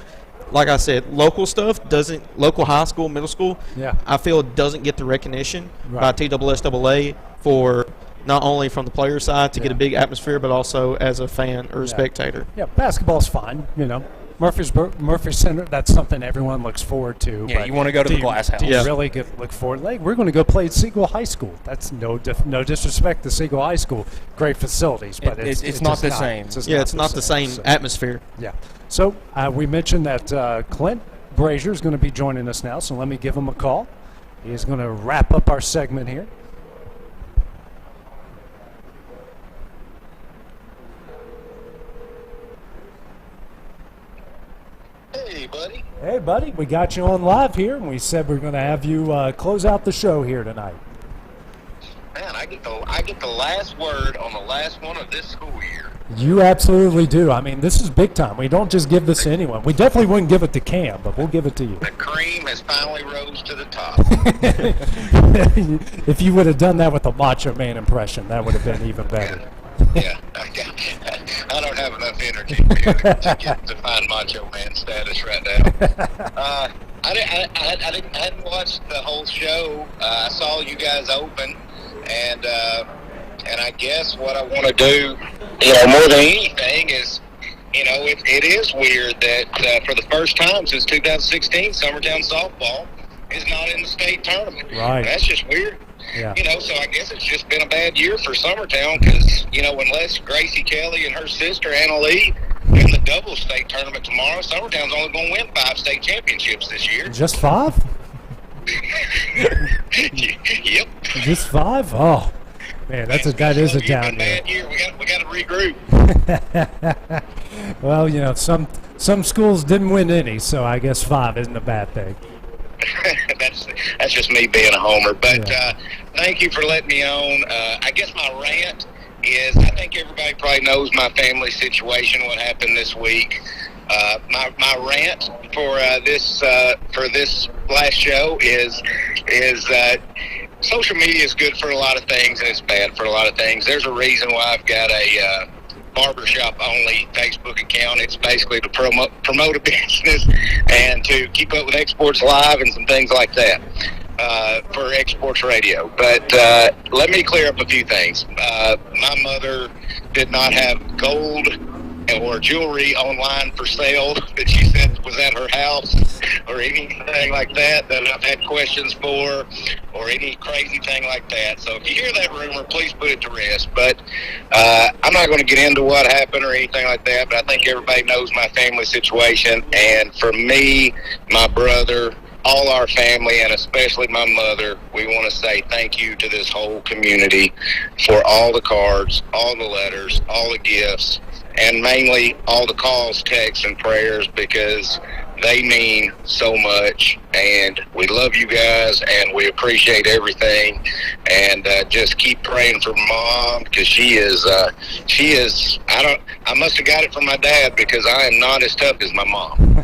like I said, local high school, middle school, I feel doesn't get the recognition by TSSAA for not only from the player side to get a big atmosphere, but also as a fan or a spectator. Yeah, basketball's fine, Murphy Center, that's something everyone looks forward to. Yeah, you want to go to the Glass House. Do you really look forward? Like, we're going to go play at Siegel High School. That's no disrespect to Siegel High School. Great facilities, but it's not the same. It's not the same atmosphere. Yeah. So we mentioned that Clint Brazier is going to be joining us now, so let me give him a call. He's going to wrap up our segment here. Hey, buddy. We got you on live here, and we said we're going to have you close out the show here tonight. Man, I get the last word on the last one of this school year. You absolutely do. I mean, this is big time. We don't just give this to anyone. We definitely wouldn't give it to Cam, but we'll give it to you. The cream has finally rose to the top. If you would have done that with a Macho Man impression, that would have been even better. Yeah, I don't have enough energy to find Macho Man status right now. I hadn't watched the whole show. I saw you guys open, and I guess what I want to do, more than anything is, it is weird that for the first time since 2016, Summertown softball is not in the state tournament. Right. That's just weird. Yeah. So I guess it's just been a bad year for Summertown because, unless Gracie Kelly and her sister Anna Lee in the doubles state tournament tomorrow, Summertown's only going to win 5 state championships this year. Just 5? Yep. Just 5? Oh, man, that is a down year. Bad year. We got to regroup. Well, some schools didn't win any, so I guess 5 isn't a bad thing. That's just me being a homer. But thank you for letting me on. I guess my rant is, I think everybody probably knows my family situation, what happened this week. My rant for this last show is social media is good for a lot of things and it's bad for a lot of things. There's a reason why I've got a barbershop only Facebook account. It's basically to promote a business and to keep up with xSports Live and some things like that for xSports Radio. But let me clear up a few things. My mother did not have gold or jewelry online for sale that she said was at her house or or anything like that I've had questions for, or any crazy thing like that. So if you hear that rumor, please put it to rest. But I'm not going to get into what happened or anything like that, but I think everybody knows my family situation. And for me, my brother, all our family, and especially my mother, we want to say thank you to this whole community for all the cards, all the letters, all the gifts, and mainly all the calls, texts, and prayers, because they mean so much. And we love you guys, and we appreciate everything. And just keep praying for Mom, because she is I must have got it from my dad, because I am not as tough as my mom.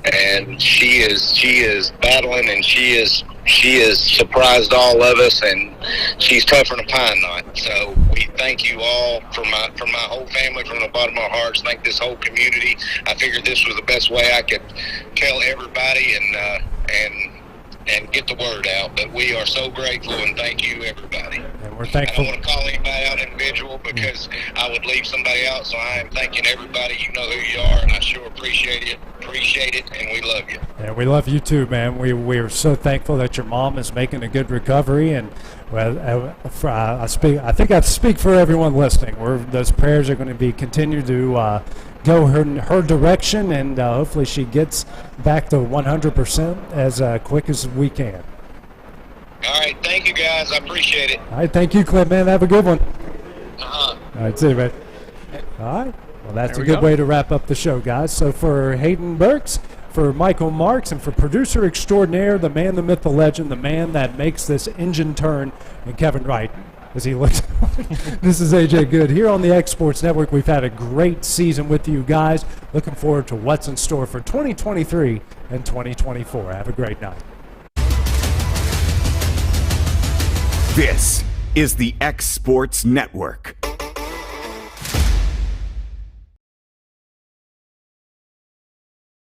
And she is battling, and she has surprised all of us, and she's tougher than a pine knot. So we thank you all from my whole family, from the bottom of our hearts. Thank this whole community. I figured this was the best way I could tell everybody and get the word out. But we are so grateful, and thank you, everybody. And we're thankful. I don't want to call anybody out individual, because I would leave somebody out. So I am thanking everybody. You know who you are, and I sure appreciate it, and we love you. And we love you too, man. We're so thankful that your mom is making a good recovery, and well, I think I speak for everyone listening. Those prayers are going to continue to go her direction, and hopefully she gets back to 100% as quick as we can. All right, thank you guys. I appreciate it. All right, thank you, Clint, man. Have a good one. Uh-huh. All right, see you, man. All right. Well, that's a good way to wrap up the show, guys. So for Hayden Burks, for Michael Marks, and for producer extraordinaire, the man, the myth, the legend, the man that makes this engine turn, and Kevin Wright, as he looks. This is AJ Good here on the xSports Network. We've had a great season with you guys. Looking forward to what's in store for 2023 and 2024. Have a great night. This is the xSports Network.